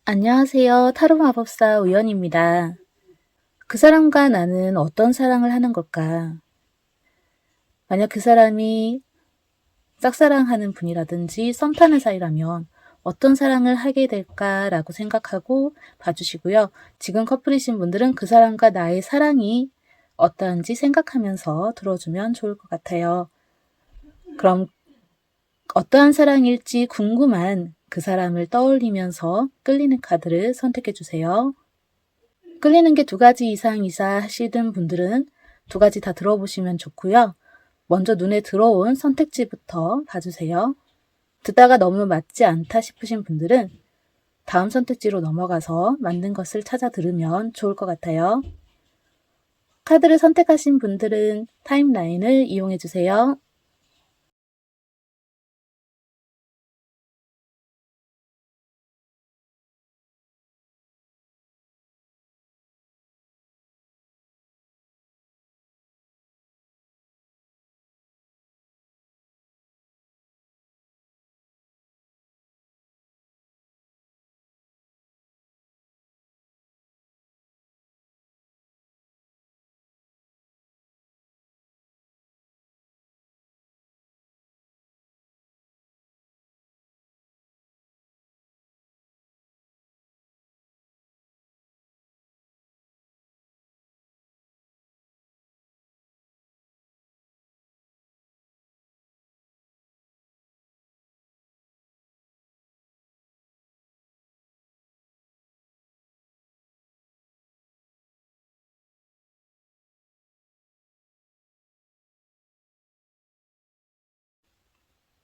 안녕하세요. 타로 마법사 우연입니다. 그 사람과 나는 어떤 사랑을 하는 걸까? 만약 그 사람이 짝사랑하는 분이라든지 썸 타는 사이라면 어떤 사랑을 하게 될까라고 생각하고 봐주시고요. 지금 커플이신 분들은 그 사람과 나의 사랑이 어떠한지 생각하면서 들어주면 좋을 것 같아요. 그럼 어떠한 사랑일지 궁금한 그 사람을 떠올리면서 끌리는 카드를 선택해 주세요. 끌리는 게 2가지 이상 하시는 분들은 2가지 다 들어보시면 좋고요. 먼저 눈에 들어온 선택지부터 봐주세요. 듣다가 너무 맞지 않다 싶으신 분들은 다음 선택지로 넘어가서 맞는 것을 찾아 들으면 좋을 것 같아요. 카드를 선택하신 분들은 타임라인을 이용해 주세요.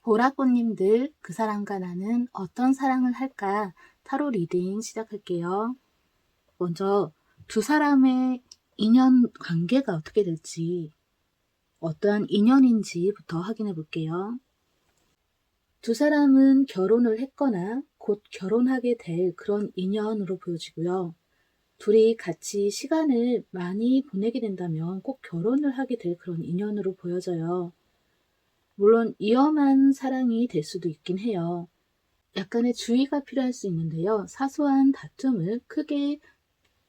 보라꽃님들, 그 사람과 나는 어떤 사랑을 할까? 타로 리딩 시작할게요. 먼저 2사람의 인연 관계가 어떻게 될지, 어떠한 인연인지부터 확인해 볼게요. 2사람은 결혼을 했거나 곧 결혼하게 될 그런 인연으로 보여지고요. 둘이 같이 시간을 많이 보내게 된다면 꼭 결혼을 하게 될 그런 인연으로 보여져요. 물론 위험한 사랑이 될 수도 있긴 해요. 약간의 주의가 필요할 수 있는데요. 사소한 다툼을 크게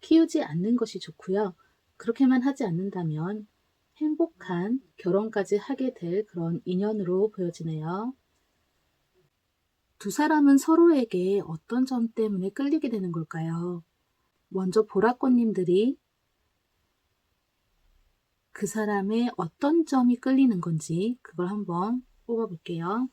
키우지 않는 것이 좋고요. 그렇게만 하지 않는다면 행복한 결혼까지 하게 될 그런 인연으로 보여지네요. 2사람은 서로에게 어떤 점 때문에 끌리게 되는 걸까요? 먼저 보라꽃님들이 그 사람의 어떤 점이 끌리는 건지 그걸 한번 뽑아볼게요.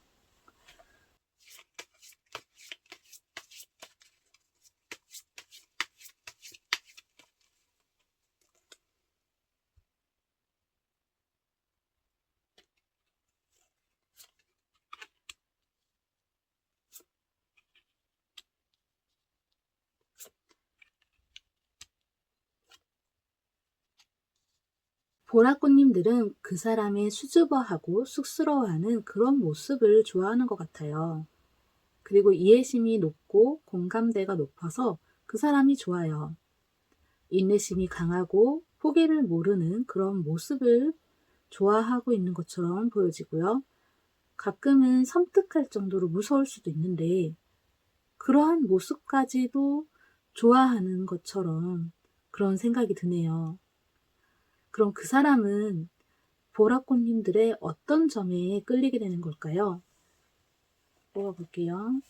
보라꽃님들은 그 사람의 수줍어하고 쑥스러워하는 그런 모습을 좋아하는 것 같아요. 그리고 이해심이 높고 공감대가 높아서 그 사람이 좋아요. 인내심이 강하고 포기를 모르는 그런 모습을 좋아하고 있는 것처럼 보여지고요. 가끔은 섬뜩할 정도로 무서울 수도 있는데 그러한 모습까지도 좋아하는 것처럼 그런 생각이 드네요. 그럼 그 사람은 보라꽃님들의 어떤 점에 끌리게 되는 걸까요? 뽑아볼게요.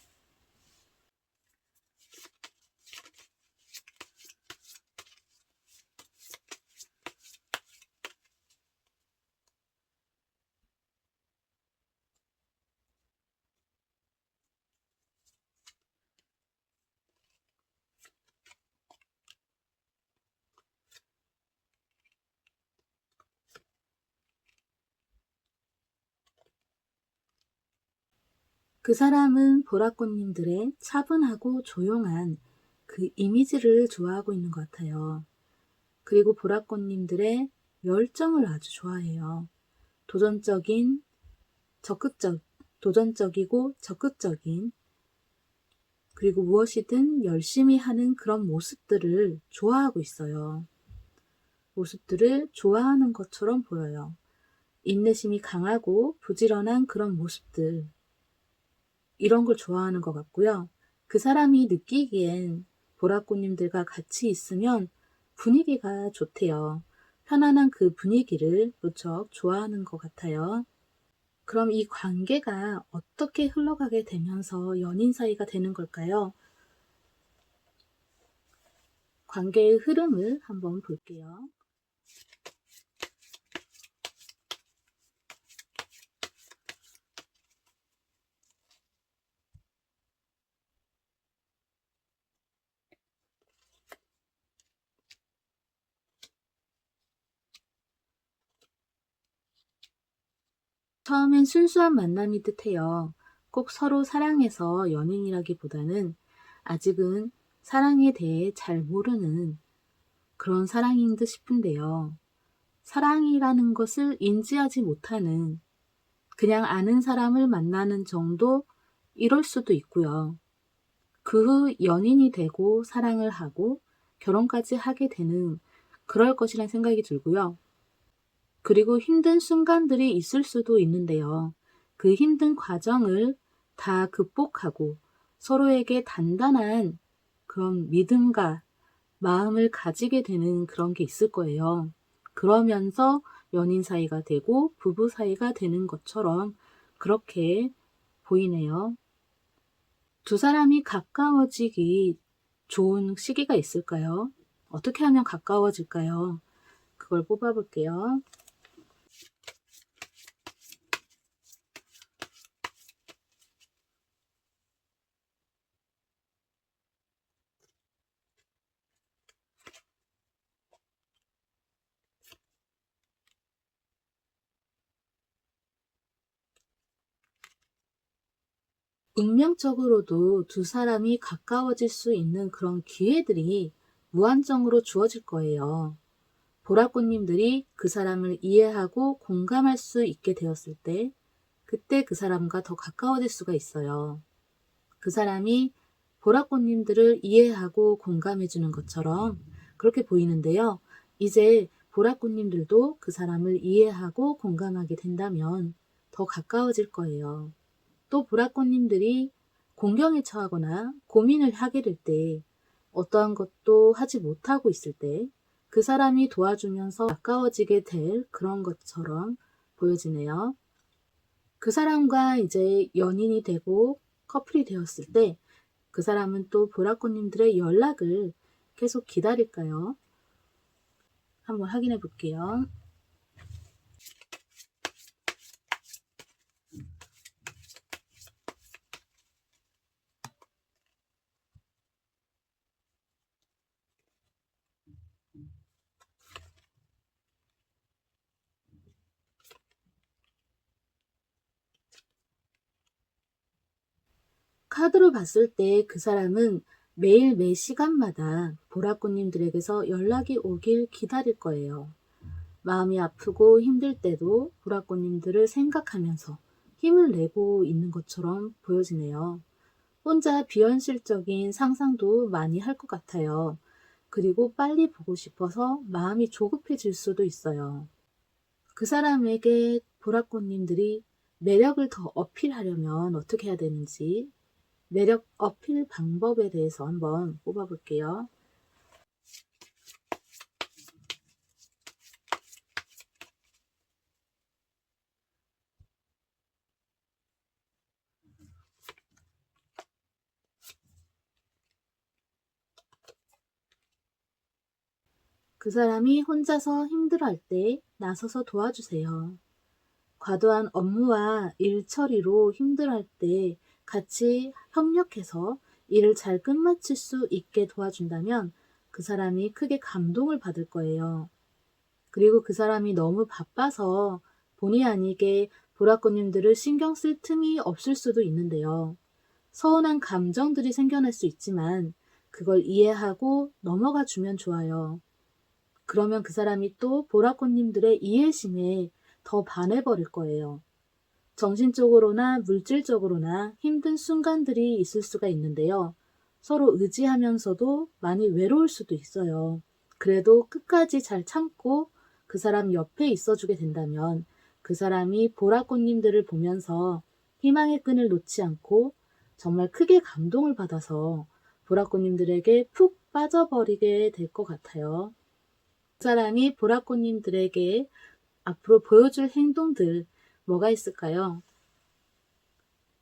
그 사람은 보라꽃님들의 차분하고 조용한 그 이미지를 좋아하고 있는 것 같아요. 그리고 보라꽃님들의 열정을 아주 좋아해요. 도전적인, 도전적이고 적극적인, 그리고 무엇이든 열심히 하는 그런 모습들을 좋아하고 있어요. 모습들을 좋아하는 것처럼 보여요. 인내심이 강하고 부지런한 그런 모습들, 이런 걸 좋아하는 것 같고요. 그 사람이 느끼기엔 보라꽃님들과 같이 있으면 분위기가 좋대요. 편안한 그 분위기를 무척 좋아하는 것 같아요. 그럼 이 관계가 어떻게 흘러가게 되면서 연인 사이가 되는 걸까요? 관계의 흐름을 한번 볼게요. 처음엔 순수한 만남이 듯해요. 꼭 서로 사랑해서 연인이라기보다는 아직은 사랑에 대해 잘 모르는 그런 사랑인 듯 싶은데요. 사랑이라는 것을 인지하지 못하는 그냥 아는 사람을 만나는 정도 이럴 수도 있고요. 그 후 연인이 되고 사랑을 하고 결혼까지 하게 되는 그럴 것이란 생각이 들고요. 그리고 힘든 순간들이 있을 수도 있는데요. 그 힘든 과정을 다 극복하고 서로에게 단단한 그런 믿음과 마음을 가지게 되는 그런 게 있을 거예요. 그러면서 연인 사이가 되고 부부 사이가 되는 것처럼 그렇게 보이네요. 두 사람이 가까워지기 좋은 시기가 있을까요? 어떻게 하면 가까워질까요? 그걸 뽑아볼게요. 운명적으로도 두 사람이 가까워질 수 있는 그런 기회들이 무한정으로 주어질 거예요. 보라꽃님들이 그 사람을 이해하고 공감할 수 있게 되었을 때, 그때 그 사람과 더 가까워질 수가 있어요. 그 사람이 보라꽃님들을 이해하고 공감해 주는 것처럼 그렇게 보이는데요. 이제 보라꽃님들도 그 사람을 이해하고 공감하게 된다면 더 가까워질 거예요. 또 보라꽃님들이 공경에 처하거나 고민을 하게 될 때, 어떠한 것도 하지 못하고 있을 때 그 사람이 도와주면서 가까워지게 될 그런 것처럼 보여지네요. 그 사람과 이제 연인이 되고 커플이 되었을 때 그 사람은 또 보라꽃님들의 연락을 계속 기다릴까요? 한번 확인해 볼게요. 카드로 봤을 때 그 사람은 매일 매 시간마다 보라꽃님들에게서 연락이 오길 기다릴 거예요. 마음이 아프고 힘들 때도 보라꽃님들을 생각하면서 힘을 내고 있는 것처럼 보여지네요. 혼자 비현실적인 상상도 많이 할 것 같아요. 그리고 빨리 보고 싶어서 마음이 조급해질 수도 있어요. 그 사람에게 보라꽃님들이 매력을 더 어필하려면 어떻게 해야 되는지 매력 어필 방법에 대해서 한번 뽑아볼게요. 그 사람이 혼자서 힘들어할 때 나서서 도와주세요. 과도한 업무와 일 처리로 힘들어할 때 같이 협력해서 일을 잘 끝마칠 수 있게 도와준다면 그 사람이 크게 감동을 받을 거예요. 그리고 그 사람이 너무 바빠서 본의 아니게 보라꽃님들을 신경 쓸 틈이 없을 수도 있는데요. 서운한 감정들이 생겨날 수 있지만 그걸 이해하고 넘어가 주면 좋아요. 그러면 그 사람이 또 보라꽃님들의 이해심에 더 반해버릴 거예요. 정신적으로나 물질적으로나 힘든 순간들이 있을 수가 있는데요. 서로 의지하면서도 많이 외로울 수도 있어요. 그래도 끝까지 잘 참고 그 사람 옆에 있어주게 된다면 그 사람이 보라꽃님들을 보면서 희망의 끈을 놓지 않고 정말 크게 감동을 받아서 보라꽃님들에게 푹 빠져버리게 될 것 같아요. 그 사람이 보라꽃님들에게 앞으로 보여줄 행동들 뭐가 있을까요?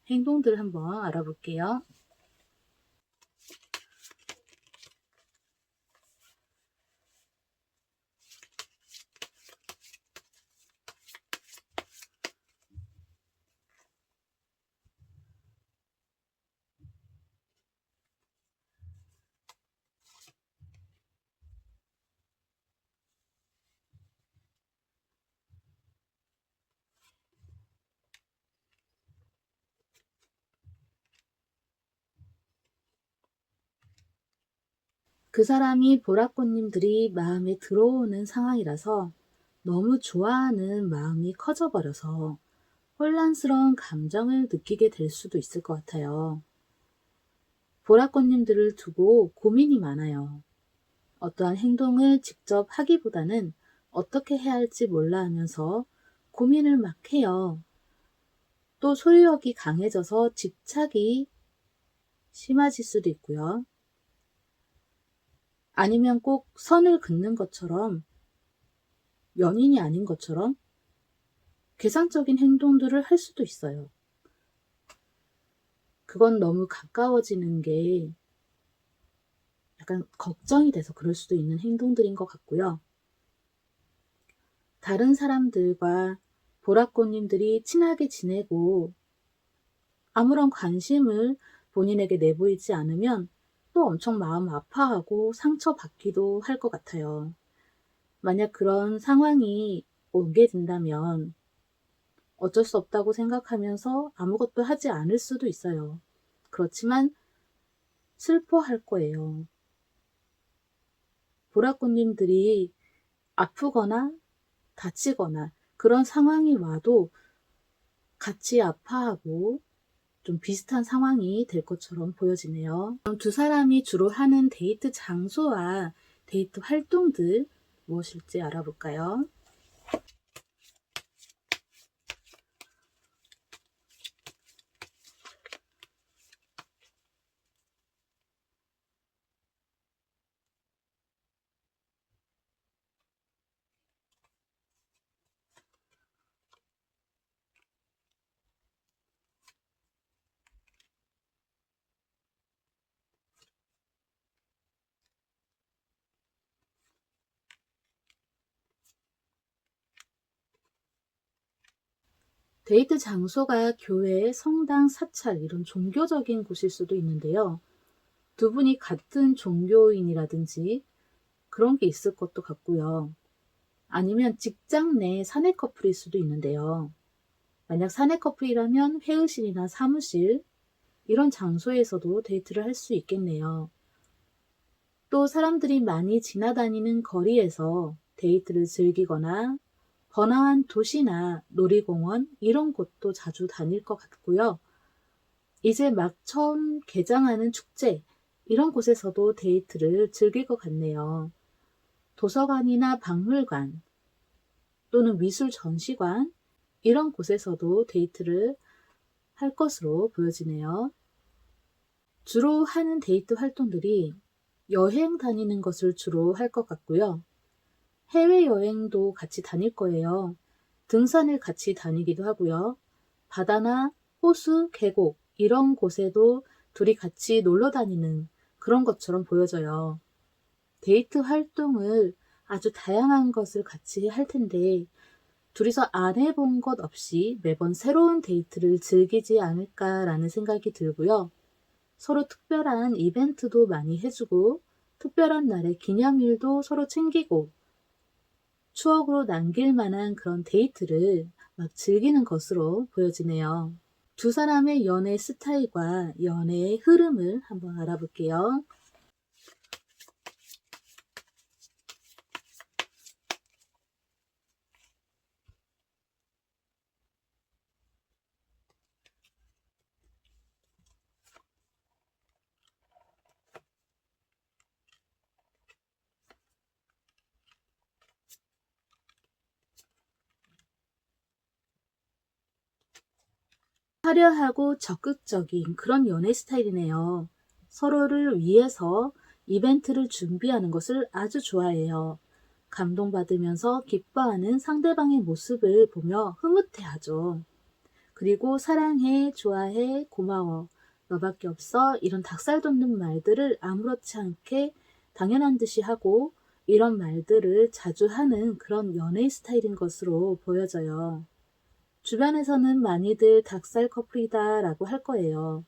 행동들 한번 알아볼게요. 그 사람이 보라꽃님들이 마음에 들어오는 상황이라서 너무 좋아하는 마음이 커져버려서 혼란스러운 감정을 느끼게 될 수도 있을 것 같아요. 보라꽃님들을 두고 고민이 많아요. 어떠한 행동을 직접 하기보다는 어떻게 해야 할지 몰라 하면서 고민을 막 해요. 또 소유욕이 강해져서 집착이 심해질 수도 있고요. 아니면 꼭 선을 긋는 것처럼 연인이 아닌 것처럼 계산적인 행동들을 할 수도 있어요. 그건 너무 가까워지는 게 약간 걱정이 돼서 그럴 수도 있는 행동들인 것 같고요. 다른 사람들과 보라꽃님들이 친하게 지내고 아무런 관심을 본인에게 내보이지 않으면 또 엄청 마음 아파하고 상처받기도 할 것 같아요. 만약 그런 상황이 오게 된다면 어쩔 수 없다고 생각하면서 아무것도 하지 않을 수도 있어요. 그렇지만 슬퍼할 거예요. 보라꽃님들이 아프거나 다치거나 그런 상황이 와도 같이 아파하고 좀 비슷한 상황이 될 것처럼 보여지네요. 그럼 두 사람이 주로 하는 데이트 장소와 데이트 활동들 무엇일지 알아볼까요? 데이트 장소가 교회, 성당, 사찰 이런 종교적인 곳일 수도 있는데요. 두 분이 같은 종교인이라든지 그런 게 있을 것도 같고요. 아니면 직장 내 사내 커플일 수도 있는데요. 만약 사내 커플이라면 회의실이나 사무실 이런 장소에서도 데이트를 할 수 있겠네요. 또 사람들이 많이 지나다니는 거리에서 데이트를 즐기거나 번화한 도시나 놀이공원 이런 곳도 자주 다닐 것 같고요. 이제 막 처음 개장하는 축제 이런 곳에서도 데이트를 즐길 것 같네요. 도서관이나 박물관 또는 미술 전시관 이런 곳에서도 데이트를 할 것으로 보여지네요. 주로 하는 데이트 활동들이 여행 다니는 것을 주로 할 것 같고요. 해외여행도 같이 다닐 거예요. 등산을 같이 다니기도 하고요. 바다나 호수, 계곡 이런 곳에도 둘이 같이 놀러 다니는 그런 것처럼 보여져요. 데이트 활동을 아주 다양한 것을 같이 할 텐데 둘이서 안 해본 것 없이 매번 새로운 데이트를 즐기지 않을까라는 생각이 들고요. 서로 특별한 이벤트도 많이 해주고 특별한 날에 기념일도 서로 챙기고 추억으로 남길 만한 그런 데이트를 막 즐기는 것으로 보여지네요. 두 사람의 연애 스타일과 연애의 흐름을 한번 알아볼게요. 화려하고 적극적인 그런 연애 스타일이네요. 서로를 위해서 이벤트를 준비하는 것을 아주 좋아해요. 감동받으면서 기뻐하는 상대방의 모습을 보며 흐뭇해하죠. 그리고 사랑해, 좋아해, 고마워, 너밖에 없어 이런 닭살 돋는 말들을 아무렇지 않게 당연한 듯이 하고 이런 말들을 자주 하는 그런 연애 스타일인 것으로 보여져요. 주변에서는 많이들 닭살 커플이다 라고 할 거예요.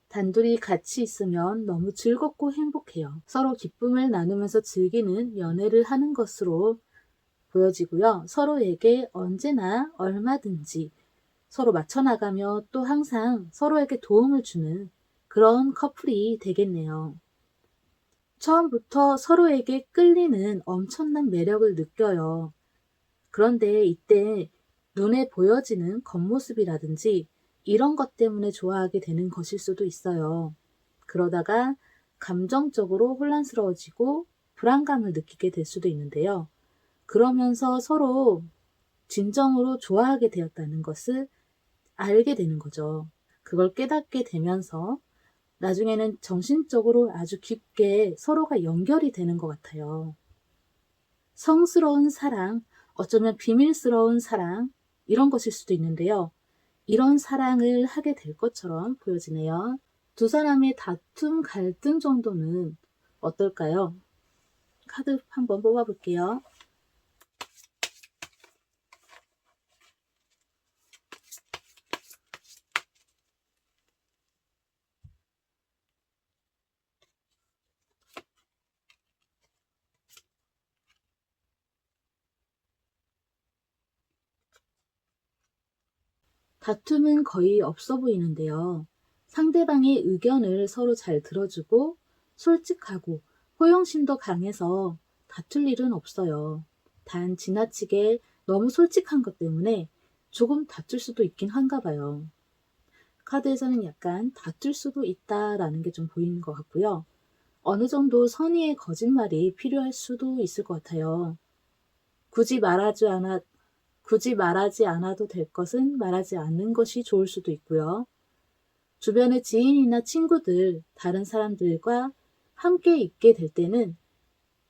단둘이 같이 있으면 너무 즐겁고 행복해요. 서로 기쁨을 나누면서 즐기는 연애를 하는 것으로 보여지고요. 서로에게 언제나 얼마든지 서로 맞춰나가며 또 항상 서로에게 도움을 주는 그런 커플이 되겠네요. 처음부터 서로에게 끌리는 엄청난 매력을 느껴요. 그런데 이때 눈에 보여지는 겉모습이라든지 이런 것 때문에 좋아하게 되는 것일 수도 있어요. 그러다가 감정적으로 혼란스러워지고 불안감을 느끼게 될 수도 있는데요. 그러면서 서로 진정으로 좋아하게 되었다는 것을 알게 되는 거죠. 그걸 깨닫게 되면서 나중에는 정신적으로 아주 깊게 서로가 연결이 되는 것 같아요. 성스러운 사랑, 어쩌면 비밀스러운 사랑, 이런 것일 수도 있는데요. 이런 사랑을 하게 될 것처럼 보여지네요. 두 사람의 다툼, 갈등 정도는 어떨까요? 카드 한번 뽑아볼게요. 다툼은 거의 없어 보이는데요. 상대방의 의견을 서로 잘 들어주고 솔직하고 포용심도 강해서 다툴 일은 없어요. 단 지나치게 너무 솔직한 것 때문에 조금 다툴 수도 있긴 한가 봐요. 카드에서는 약간 다툴 수도 있다라는 게 좀 보이는 것 같고요. 어느 정도 선의의 거짓말이 필요할 수도 있을 것 같아요. 굳이 말하지 않아도 될 것은 말하지 않는 것이 좋을 수도 있고요. 주변의 지인이나 친구들, 다른 사람들과 함께 있게 될 때는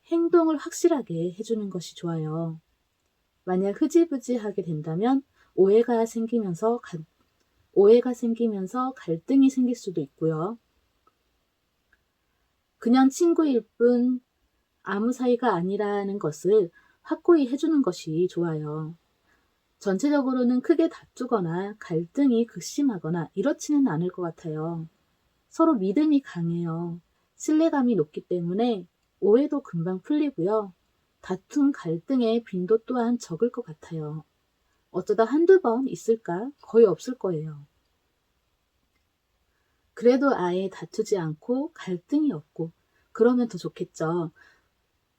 행동을 확실하게 해주는 것이 좋아요. 만약 흐지부지하게 된다면 오해가 생기면서 갈등이 생길 수도 있고요. 그냥 친구일 뿐 아무 사이가 아니라는 것을 확고히 해주는 것이 좋아요. 전체적으로는 크게 다투거나 갈등이 극심하거나 이렇지는 않을 것 같아요. 서로 믿음이 강해요. 신뢰감이 높기 때문에 오해도 금방 풀리고요. 다툼, 갈등의 빈도 또한 적을 것 같아요. 어쩌다 한두 번 있을까? 거의 없을 거예요. 그래도 아예 다투지 않고 갈등이 없고 그러면 더 좋겠죠.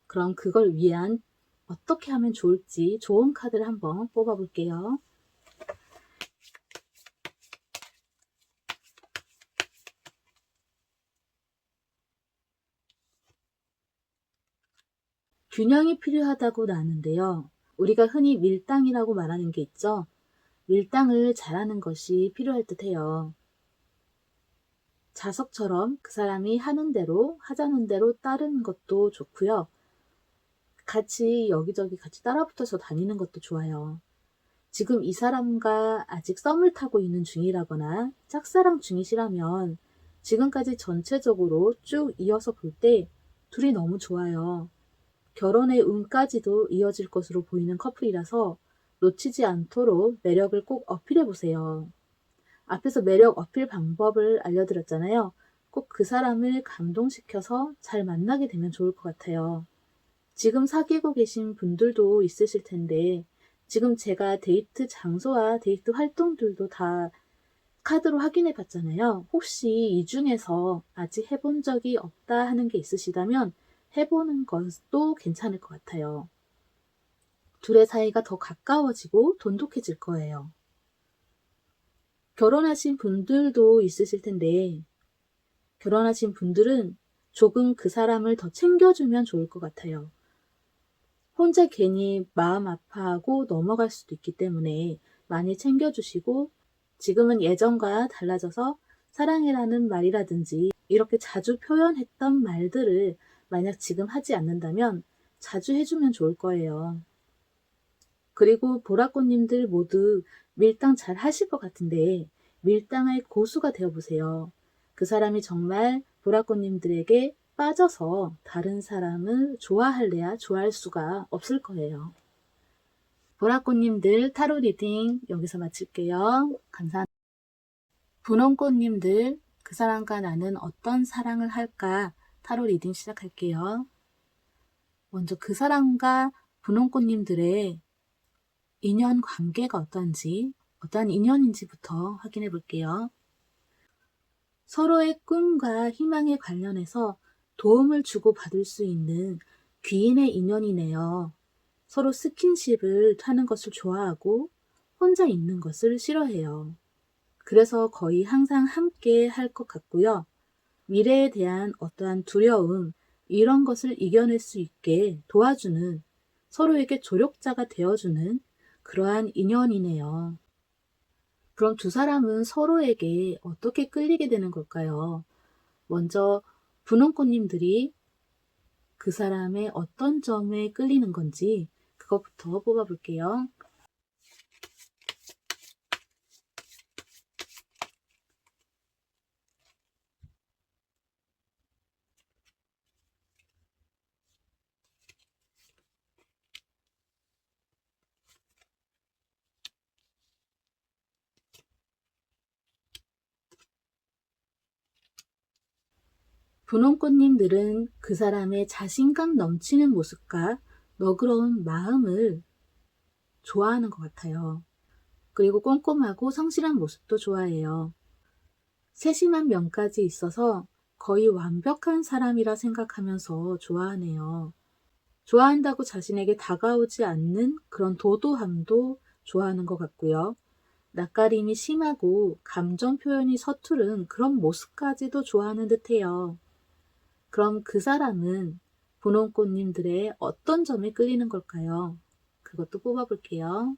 그럼 그걸 위한 어떻게 하면 좋을지 좋은 카드를 한번 뽑아볼게요. 균형이 필요하다고 나왔는데요. 우리가 흔히 밀당이라고 말하는 게 있죠. 밀당을 잘하는 것이 필요할 듯해요. 자석처럼 그 사람이 하는 대로 하자는 대로 따르는 것도 좋고요. 같이 여기저기 같이 따라붙어서 다니는 것도 좋아요. 지금 이 사람과 아직 썸을 타고 있는 중이라거나 짝사랑 중이시라면 지금까지 전체적으로 쭉 이어서 볼 때 둘이 너무 좋아요. 결혼의 운까지도 이어질 것으로 보이는 커플이라서 놓치지 않도록 매력을 꼭 어필해 보세요. 앞에서 매력 어필 방법을 알려드렸잖아요. 꼭 그 사람을 감동시켜서 잘 만나게 되면 좋을 것 같아요. 지금 사귀고 계신 분들도 있으실 텐데 지금 제가 데이트 장소와 데이트 활동들도 다 카드로 확인해 봤잖아요. 혹시 이 중에서 아직 해본 적이 없다 하는 게 있으시다면 해보는 것도 괜찮을 것 같아요. 둘의 사이가 더 가까워지고 돈독해질 거예요. 결혼하신 분들도 있으실 텐데 결혼하신 분들은 조금 그 사람을 더 챙겨주면 좋을 것 같아요. 혼자 괜히 마음 아파하고 넘어갈 수도 있기 때문에 많이 챙겨주시고 지금은 예전과 달라져서 사랑해라는 말이라든지 이렇게 자주 표현했던 말들을 만약 지금 하지 않는다면 자주 해주면 좋을 거예요. 그리고 보라꽃님들 모두 밀당 잘 하실 것 같은데 밀당의 고수가 되어보세요. 그 사람이 정말 보라꽃님들에게 빠져서 다른 사람을 좋아할래야 좋아할 수가 없을 거예요. 보라꽃님들 타로 리딩 여기서 마칠게요. 감사합니다. 분홍꽃님들 그 사람과 나는 어떤 사랑을 할까 타로 리딩 시작할게요. 먼저 그 사람과 분홍꽃님들의 인연 관계가 어떤지, 어떠한 인연인지부터 확인해 볼게요. 서로의 꿈과 희망에 관련해서 도움을 주고받을 수 있는 귀인의 인연이네요. 서로 스킨십을 하는 것을 좋아하고 혼자 있는 것을 싫어해요. 그래서 거의 항상 함께 할 것 같고요. 미래에 대한 어떠한 두려움, 이런 것을 이겨낼 수 있게 도와주는, 서로에게 조력자가 되어주는 그러한 인연이네요. 그럼 두 사람은 서로에게 어떻게 끌리게 되는 걸까요? 먼저 분홍꽃님들이 그 사람의 어떤 점에 끌리는 건지 그것부터 뽑아볼게요. 분홍꽃님들은 그 사람의 자신감 넘치는 모습과 너그러운 마음을 좋아하는 것 같아요. 그리고 꼼꼼하고 성실한 모습도 좋아해요. 세심한 면까지 있어서 거의 완벽한 사람이라 생각하면서 좋아하네요. 좋아한다고 자신에게 다가오지 않는 그런 도도함도 좋아하는 것 같고요. 낯가림이 심하고 감정 표현이 서투른 그런 모습까지도 좋아하는 듯해요. 그럼 그 사람은 분홍꽃님들의 어떤 점에 끌리는 걸까요? 그것도 뽑아볼게요.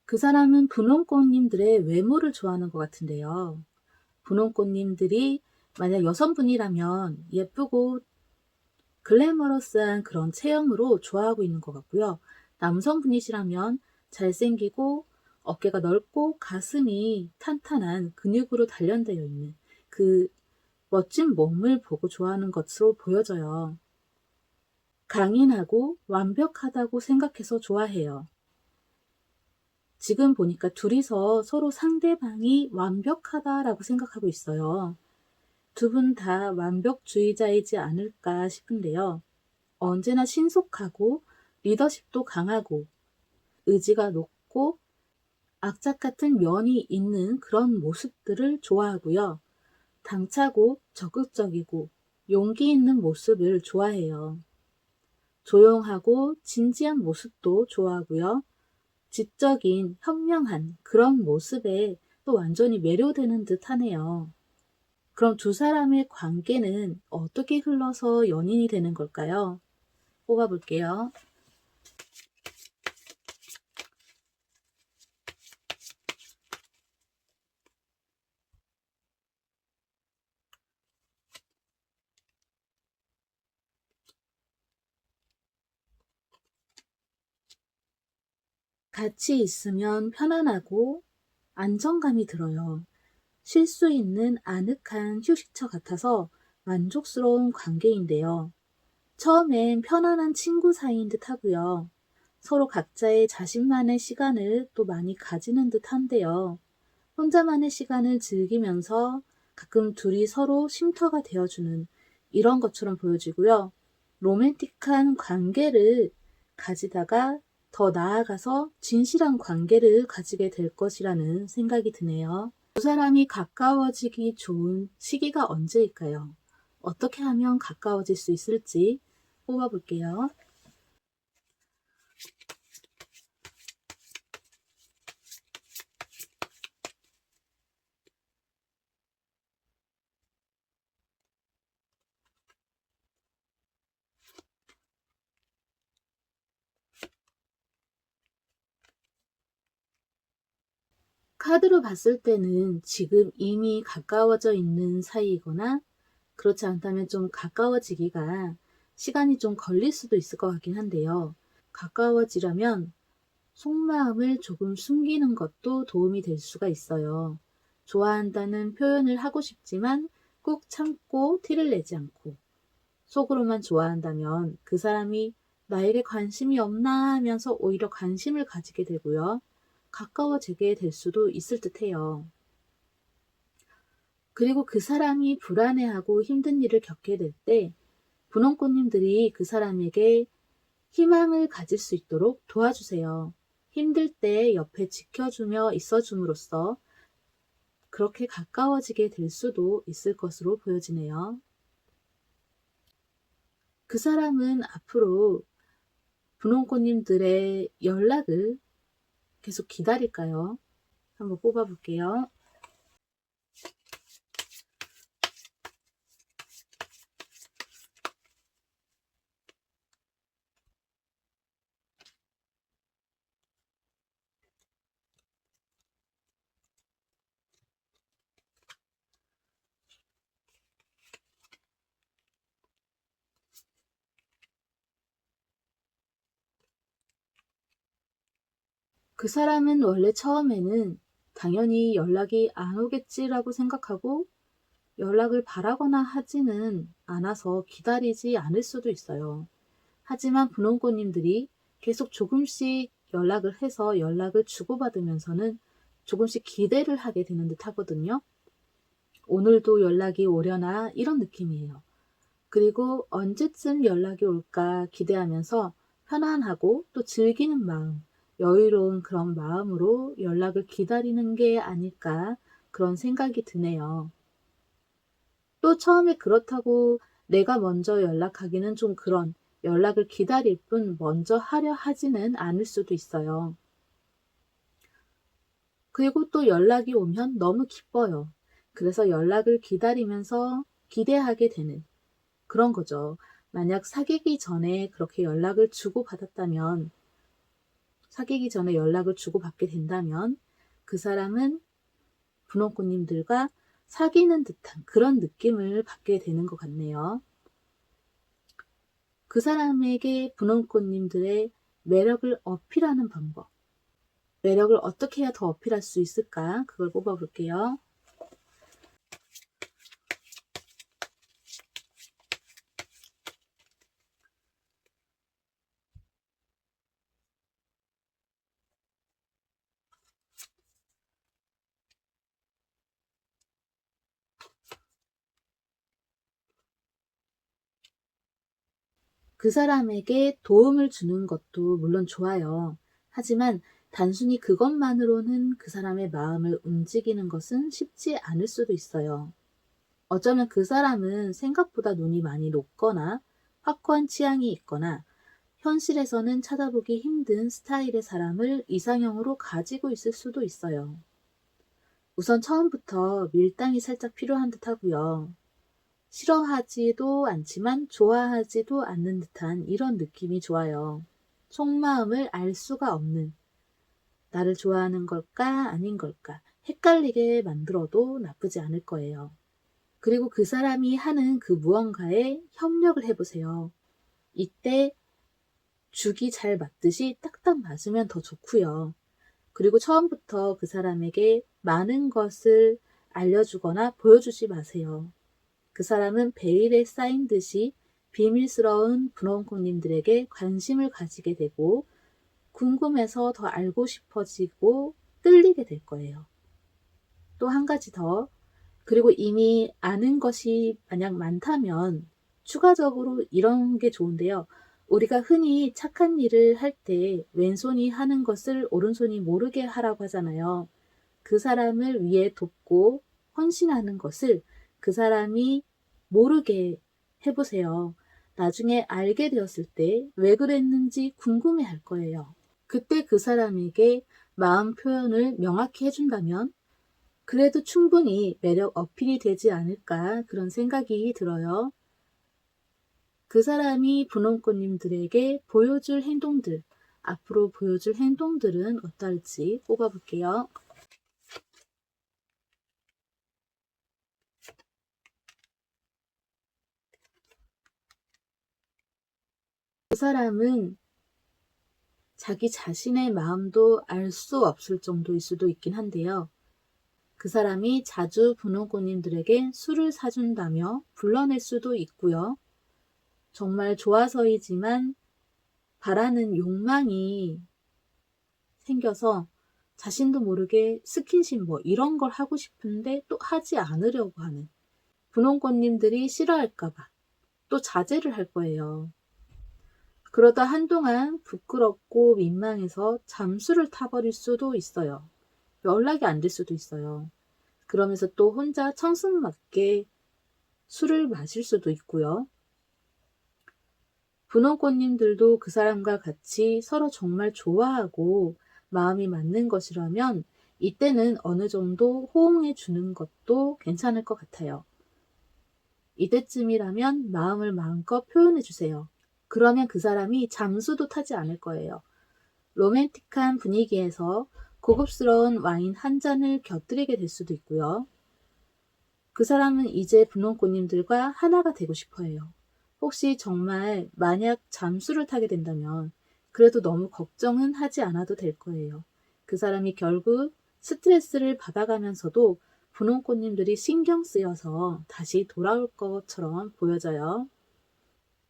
그 사람은 분홍꽃님들의 외모를 좋아하는 것 같은데요. 분홍꽃님들이 만약 여성분이라면 예쁘고 글래머러스한 그런 체형으로 좋아하고 있는 것 같고요. 남성분이시라면 잘생기고 어깨가 넓고 가슴이 탄탄한 근육으로 단련되어 있는 그 멋진 몸을 보고 좋아하는 것으로 보여져요. 강인하고 완벽하다고 생각해서 좋아해요. 지금 보니까 둘이서 서로 상대방이 완벽하다라고 생각하고 있어요. 두 분 다 완벽주의자이지 않을까 싶은데요. 언제나 신속하고 리더십도 강하고 의지가 높고 악착 같은 면이 있는 그런 모습들을 좋아하고요. 당차고 적극적이고 용기 있는 모습을 좋아해요. 조용하고 진지한 모습도 좋아하고요. 지적인 현명한 그런 모습에 또 완전히 매료되는 듯 하네요. 그럼 두 사람의 관계는 어떻게 흘러서 연인이 되는 걸까요? 뽑아볼게요. 같이 있으면 편안하고 안정감이 들어요. 쉴 수 있는 아늑한 휴식처 같아서 만족스러운 관계인데요. 처음엔 편안한 친구 사이인 듯 하고요. 서로 각자의 자신만의 시간을 또 많이 가지는 듯 한데요. 혼자만의 시간을 즐기면서 가끔 둘이 서로 쉼터가 되어주는 이런 것처럼 보여지고요. 로맨틱한 관계를 가지다가 더 나아가서 진실한 관계를 가지게 될 것이라는 생각이 드네요. 두 사람이 가까워지기 좋은 시기가 언제일까요? 어떻게 하면 가까워질 수 있을지 뽑아볼게요. 카드로 봤을 때는 지금 이미 가까워져 있는 사이이거나 그렇지 않다면 좀 가까워지기가 시간이 좀 걸릴 수도 있을 것 같긴 한데요. 가까워지려면 속마음을 조금 숨기는 것도 도움이 될 수가 있어요. 좋아한다는 표현을 하고 싶지만 꾹 참고 티를 내지 않고 속으로만 좋아한다면 그 사람이 나에게 관심이 없나 하면서 오히려 관심을 가지게 되고요. 가까워지게 될 수도 있을 듯해요. 그리고 그 사람이 불안해하고 힘든 일을 겪게 될 때 분홍꽃님들이 그 사람에게 희망을 가질 수 있도록 도와주세요. 힘들 때 옆에 지켜주며 있어줌으로써 그렇게 가까워지게 될 수도 있을 것으로 보여지네요. 그 사람은 앞으로 분홍꽃님들의 연락을 계속 기다릴까요? 한번 뽑아볼게요. 그 사람은 원래 처음에는 당연히 연락이 안 오겠지라고 생각하고 연락을 바라거나 하지는 않아서 기다리지 않을 수도 있어요. 하지만 분홍꽃님들이 계속 조금씩 연락을 해서 연락을 주고받으면서는 조금씩 기대를 하게 되는 듯 하거든요. 오늘도 연락이 오려나 이런 느낌이에요. 그리고 언제쯤 연락이 올까 기대하면서 편안하고 또 즐기는 마음, 여유로운 그런 마음으로 연락을 기다리는 게 아닐까 그런 생각이 드네요. 또 처음에 그렇다고 내가 먼저 연락하기는 좀 그런 연락을 기다릴 뿐 먼저 하려 하지는 않을 수도 있어요. 그리고 또 연락이 오면 너무 기뻐요. 그래서 연락을 기다리면서 기대하게 되는 그런 거죠. 만약 사귀기 전에 그렇게 연락을 주고받았다면, 사귀기 전에 연락을 주고받게 된다면 그 사람은 분홍꽃님들과 사귀는 듯한 그런 느낌을 받게 되는 것 같네요. 그 사람에게 분홍꽃님들의 매력을 어필하는 방법, 매력을 어떻게 해야 더 어필할 수 있을까? 그걸 뽑아볼게요. 그 사람에게 도움을 주는 것도 물론 좋아요. 하지만 단순히 그것만으로는 그 사람의 마음을 움직이는 것은 쉽지 않을 수도 있어요. 어쩌면 그 사람은 생각보다 눈이 많이 높거나 확고한 취향이 있거나 현실에서는 찾아보기 힘든 스타일의 사람을 이상형으로 가지고 있을 수도 있어요. 우선 처음부터 밀당이 살짝 필요한 듯 하고요. 싫어하지도 않지만 좋아하지도 않는 듯한 이런 느낌이 좋아요. 속마음을 알 수가 없는, 나를 좋아하는 걸까 아닌 걸까 헷갈리게 만들어도 나쁘지 않을 거예요. 그리고 그 사람이 하는 그 무언가에 협력을 해보세요. 이때 죽이 잘 맞듯이 딱딱 맞으면 더 좋고요. 그리고 처음부터 그 사람에게 많은 것을 알려주거나 보여주지 마세요. 그 사람은 베일에 쌓인 듯이 비밀스러운 분홍콩님들에게 관심을 가지게 되고 궁금해서 더 알고 싶어지고 끌리게 될 거예요. 또 한 가지 더, 그리고 이미 아는 것이 만약 많다면 추가적으로 이런 게 좋은데요. 우리가 흔히 착한 일을 할 때 왼손이 하는 것을 오른손이 모르게 하라고 하잖아요. 그 사람을 위해 돕고 헌신하는 것을 그 사람이 모르게 해보세요. 나중에 알게 되었을 때 왜 그랬는지 궁금해 할 거예요. 그때 그 사람에게 마음 표현을 명확히 해준다면 그래도 충분히 매력 어필이 되지 않을까 그런 생각이 들어요. 그 사람이 분홍꽃님들에게 보여줄 행동들, 앞으로 보여줄 행동들은 어떨지 뽑아볼게요. 그 사람은 자기 자신의 마음도 알 수 없을 정도일 수도 있긴 한데요. 그 사람이 자주 분홍꽃님들에게 술을 사준다며 불러낼 수도 있고요. 정말 좋아서이지만 바라는 욕망이 생겨서 자신도 모르게 스킨십 뭐 이런 걸 하고 싶은데 또 하지 않으려고 하는 분홍꽃님들이 싫어할까봐 또 자제를 할 거예요. 그러다 한동안 부끄럽고 민망해서 잠수를 타버릴 수도 있어요. 연락이 안 될 수도 있어요. 그러면서 또 혼자 청승맞게 술을 마실 수도 있고요. 분홍꽃님들도 그 사람과 같이 서로 정말 좋아하고 마음이 맞는 것이라면 이때는 어느 정도 호응해 주는 것도 괜찮을 것 같아요. 이때쯤이라면 마음을 마음껏 표현해 주세요. 그러면 그 사람이 잠수도 타지 않을 거예요. 로맨틱한 분위기에서 고급스러운 와인 한 잔을 곁들이게 될 수도 있고요. 그 사람은 이제 분홍꽃님들과 하나가 되고 싶어 해요. 혹시 정말 만약 잠수를 타게 된다면 그래도 너무 걱정은 하지 않아도 될 거예요. 그 사람이 결국 스트레스를 받아가면서도 분홍꽃님들이 신경 쓰여서 다시 돌아올 것처럼 보여져요.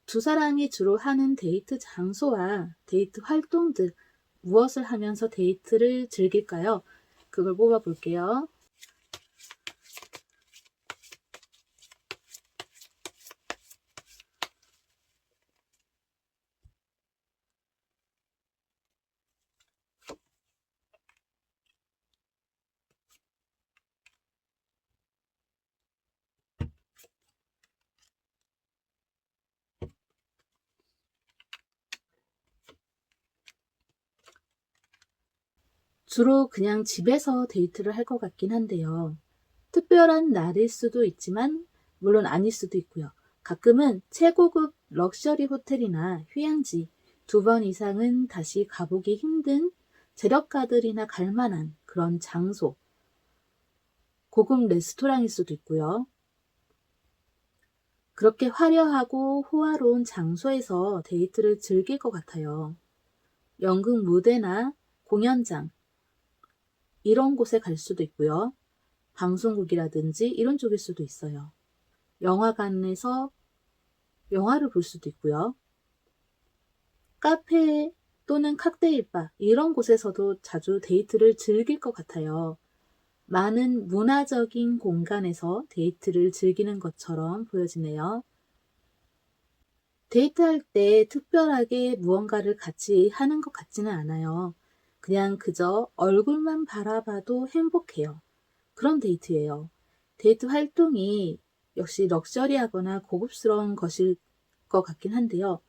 두 사람이 주로 하는 데이트 장소와 데이트 활동들, 무엇을 하면서 데이트를 즐길까요? 그걸 뽑아볼게요. 주로 그냥 집에서 데이트를 할 것 같긴 한데요. 특별한 날일 수도 있지만 물론 아닐 수도 있고요. 가끔은 최고급 럭셔리 호텔이나 휴양지 2번 이상은 다시 가보기 힘든 재력가들이나 갈만한 그런 장소, 고급 레스토랑일 수도 있고요. 그렇게 화려하고 호화로운 장소에서 데이트를 즐길 것 같아요. 연극 무대나 공연장 이런 곳에 갈 수도 있고요. 방송국이라든지 이런 쪽일 수도 있어요. 영화관에서 영화를 볼 수도 있고요. 카페 또는 칵테일바 이런 곳에서도 자주 데이트를 즐길 것 같아요. 많은 문화적인 공간에서 데이트를 즐기는 것처럼 보여지네요. 데이트할 때 특별하게 무언가를 같이 하는 것 같지는 않아요. 그냥 그저 얼굴만 바라봐도 행복해요. 그런 데이트예요. 데이트 활동이 역시 럭셔리하거나 고급스러운 것일 것 같긴 한데요.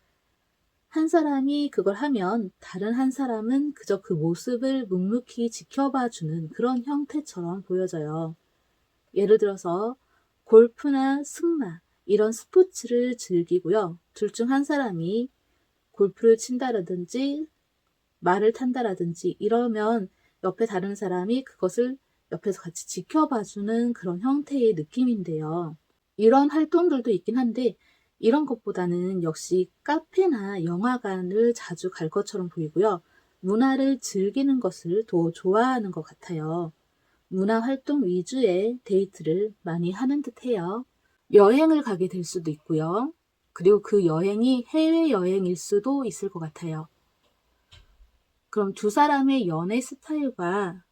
한 사람이 그걸 하면 다른 한 사람은 그저 그 모습을 묵묵히 지켜봐주는 그런 형태처럼 보여져요. 예를 들어서 골프나 승마 이런 스포츠를 즐기고요. 둘 중 한 사람이 골프를 친다라든지 말을 탄다라든지 이러면 옆에 다른 사람이 그것을 옆에서 같이 지켜봐주는 그런 형태의 느낌인데요. 이런 활동들도 있긴 한데 이런 것보다는 역시 카페나 영화관을 자주 갈 것처럼 보이고요. 문화를 즐기는 것을 더 좋아하는 것 같아요. 문화 활동 위주의 데이트를 많이 하는 듯 해요. 여행을 가게 될 수도 있고요. 그리고 그 여행이 해외여행일 수도 있을 것 같아요. 그럼 두 사람의 연애 스타일과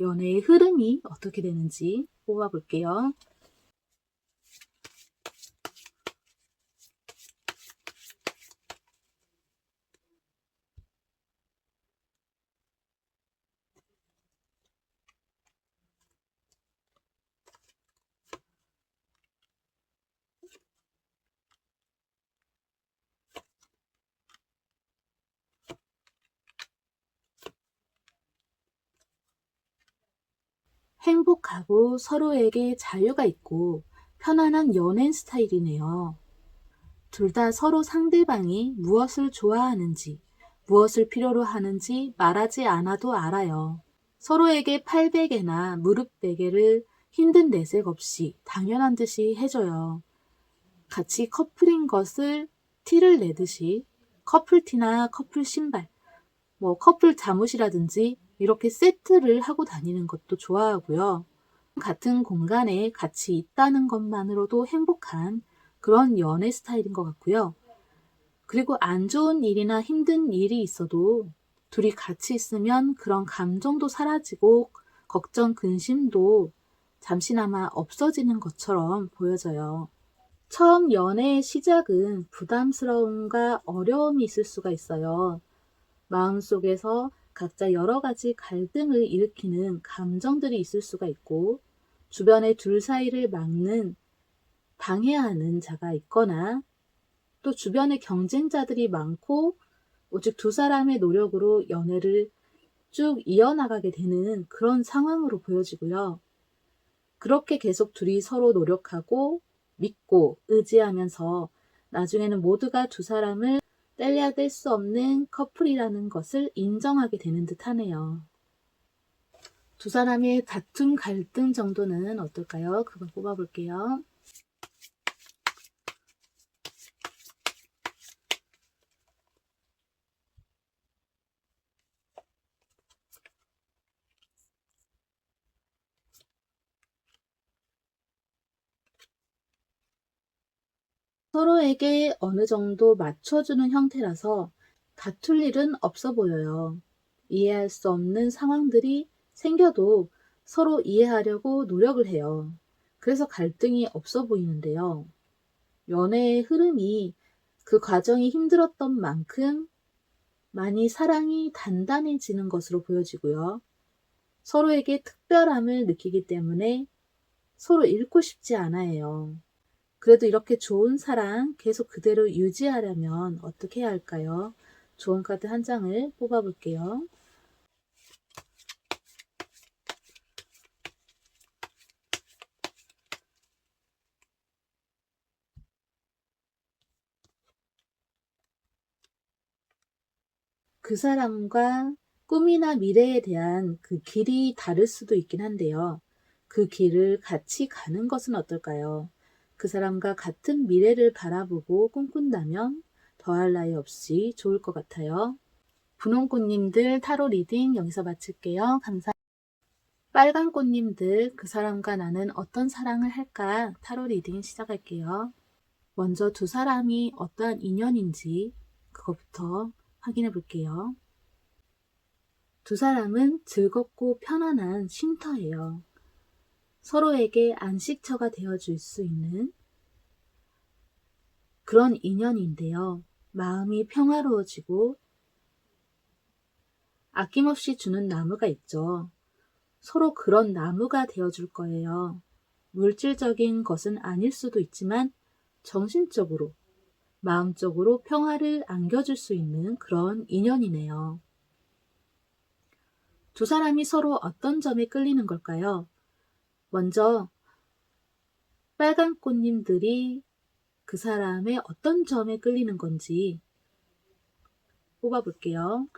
연애의 흐름이 어떻게 되는지 뽑아볼게요. 행복하고 서로에게 자유가 있고 편안한 연애 스타일이네요. 둘 다 서로 상대방이 무엇을 좋아하는지, 무엇을 필요로 하는지 말하지 않아도 알아요. 서로에게 팔베개나 무릎베개를 힘든 내색 없이 당연한 듯이 해줘요. 같이 커플인 것을 티를 내듯이 커플티나 커플 신발, 커플 잠옷이라든지 이렇게 세트를 하고 다니는 것도 좋아하고요. 같은 공간에 같이 있다는 것만으로도 행복한 그런 연애 스타일인 것 같고요. 그리고 안 좋은 일이나 힘든 일이 있어도 둘이 같이 있으면 그런 감정도 사라지고 걱정, 근심도 잠시나마 없어지는 것처럼 보여져요. 처음 연애의 시작은 부담스러움과 어려움이 있을 수가 있어요. 마음속에서 각자 여러 가지 갈등을 일으키는 감정들이 있을 수가 있고, 주변의 둘 사이를 막는, 방해하는 자가 있거나, 또 주변에 경쟁자들이 많고, 오직 두 사람의 노력으로 연애를 쭉 이어나가게 되는 그런 상황으로 보여지고요. 그렇게 계속 둘이 서로 노력하고, 믿고, 의지하면서 나중에는 모두가 두 사람을 뗄래야 뗄 수 없는 커플이라는 것을 인정하게 되는 듯 하네요. 두 사람의 다툼, 갈등 정도는 어떨까요? 그걸 뽑아볼게요. 서로에게 어느 정도 맞춰주는 형태라서 다툴 일은 없어 보여요. 이해할 수 없는 상황들이 생겨도 서로 이해하려고 노력을 해요. 그래서 갈등이 없어 보이는데요. 연애의 흐름이 그 과정이 힘들었던 만큼 많이 사랑이 단단해지는 것으로 보여지고요. 서로에게 특별함을 느끼기 때문에 서로 잃고 싶지 않아요. 그래도 이렇게 좋은 사랑 계속 그대로 유지하려면 어떻게 해야 할까요? 좋은 카드 한 장을 뽑아볼게요. 그 사람과 꿈이나 미래에 대한 그 길이 다를 수도 있긴 한데요. 그 길을 같이 가는 것은 어떨까요? 그 사람과 같은 미래를 바라보고 꿈꾼다면 더할 나위 없이 좋을 것 같아요. 분홍꽃님들 타로 리딩 여기서 마칠게요. 감사합니다. 빨간 꽃님들 그 사람과 나는 어떤 사랑을 할까 타로 리딩 시작할게요. 먼저 두 사람이 어떠한 인연인지 그것부터 확인해 볼게요. 두 사람은 즐겁고 편안한 쉼터예요. 서로에게 안식처가 되어줄 수 있는 그런 인연인데요. 마음이 평화로워지고 아낌없이 주는 나무가 있죠. 서로 그런 나무가 되어줄 거예요. 물질적인 것은 아닐 수도 있지만 정신적으로, 마음적으로 평화를 안겨줄 수 있는 그런 인연이네요. 두 사람이 서로 어떤 점에 끌리는 걸까요? 먼저 빨간 꽃님들이 그 사람의 어떤 점에 끌리는 건지 뽑아볼게요.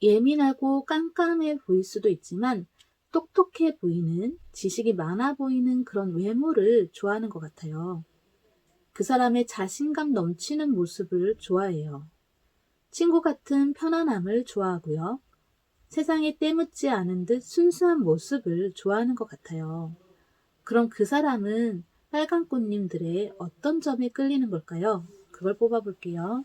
예민하고 깜깜해 보일 수도 있지만 똑똑해 보이는, 지식이 많아 보이는 그런 외모를 좋아하는 것 같아요. 그 사람의 자신감 넘치는 모습을 좋아해요. 친구 같은 편안함을 좋아하고요. 세상에 때묻지 않은 듯 순수한 모습을 좋아하는 것 같아요. 그럼 그 사람은 빨간 꽃님들의 어떤 점에 끌리는 걸까요? 그걸 뽑아볼게요.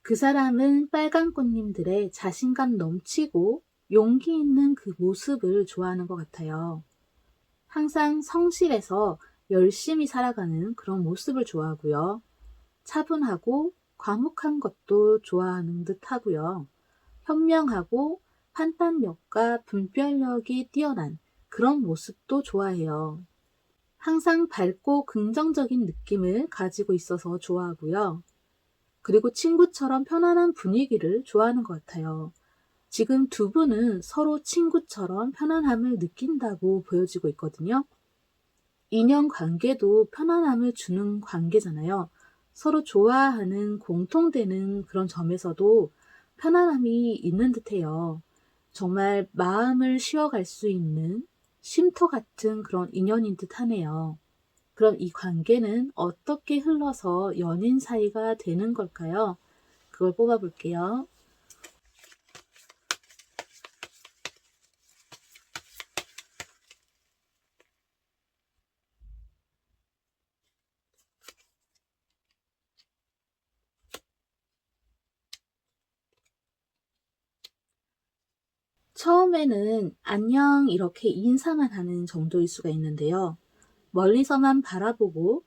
그 사람은 빨간 꽃님들의 자신감 넘치고 용기 있는 그 모습을 좋아하는 것 같아요. 항상 성실해서 열심히 살아가는 그런 모습을 좋아하고요. 차분하고 과묵한 것도 좋아하는 듯 하고요. 현명하고 판단력과 분별력이 뛰어난 그런 모습도 좋아해요. 항상 밝고 긍정적인 느낌을 가지고 있어서 좋아하고요. 그리고 친구처럼 편안한 분위기를 좋아하는 것 같아요. 지금 두 분은 서로 친구처럼 편안함을 느낀다고 보여지고 있거든요. 인연 관계도 편안함을 주는 관계잖아요. 서로 좋아하는 공통되는 그런 점에서도 편안함이 있는 듯해요. 정말 마음을 쉬어갈 수 있는 쉼터 같은 그런 인연인 듯 하네요. 그럼 이 관계는 어떻게 흘러서 연인 사이가 되는 걸까요? 그걸 뽑아볼게요. 처음에는 안녕 이렇게 인사만 하는 정도일 수가 있는데요. 멀리서만 바라보고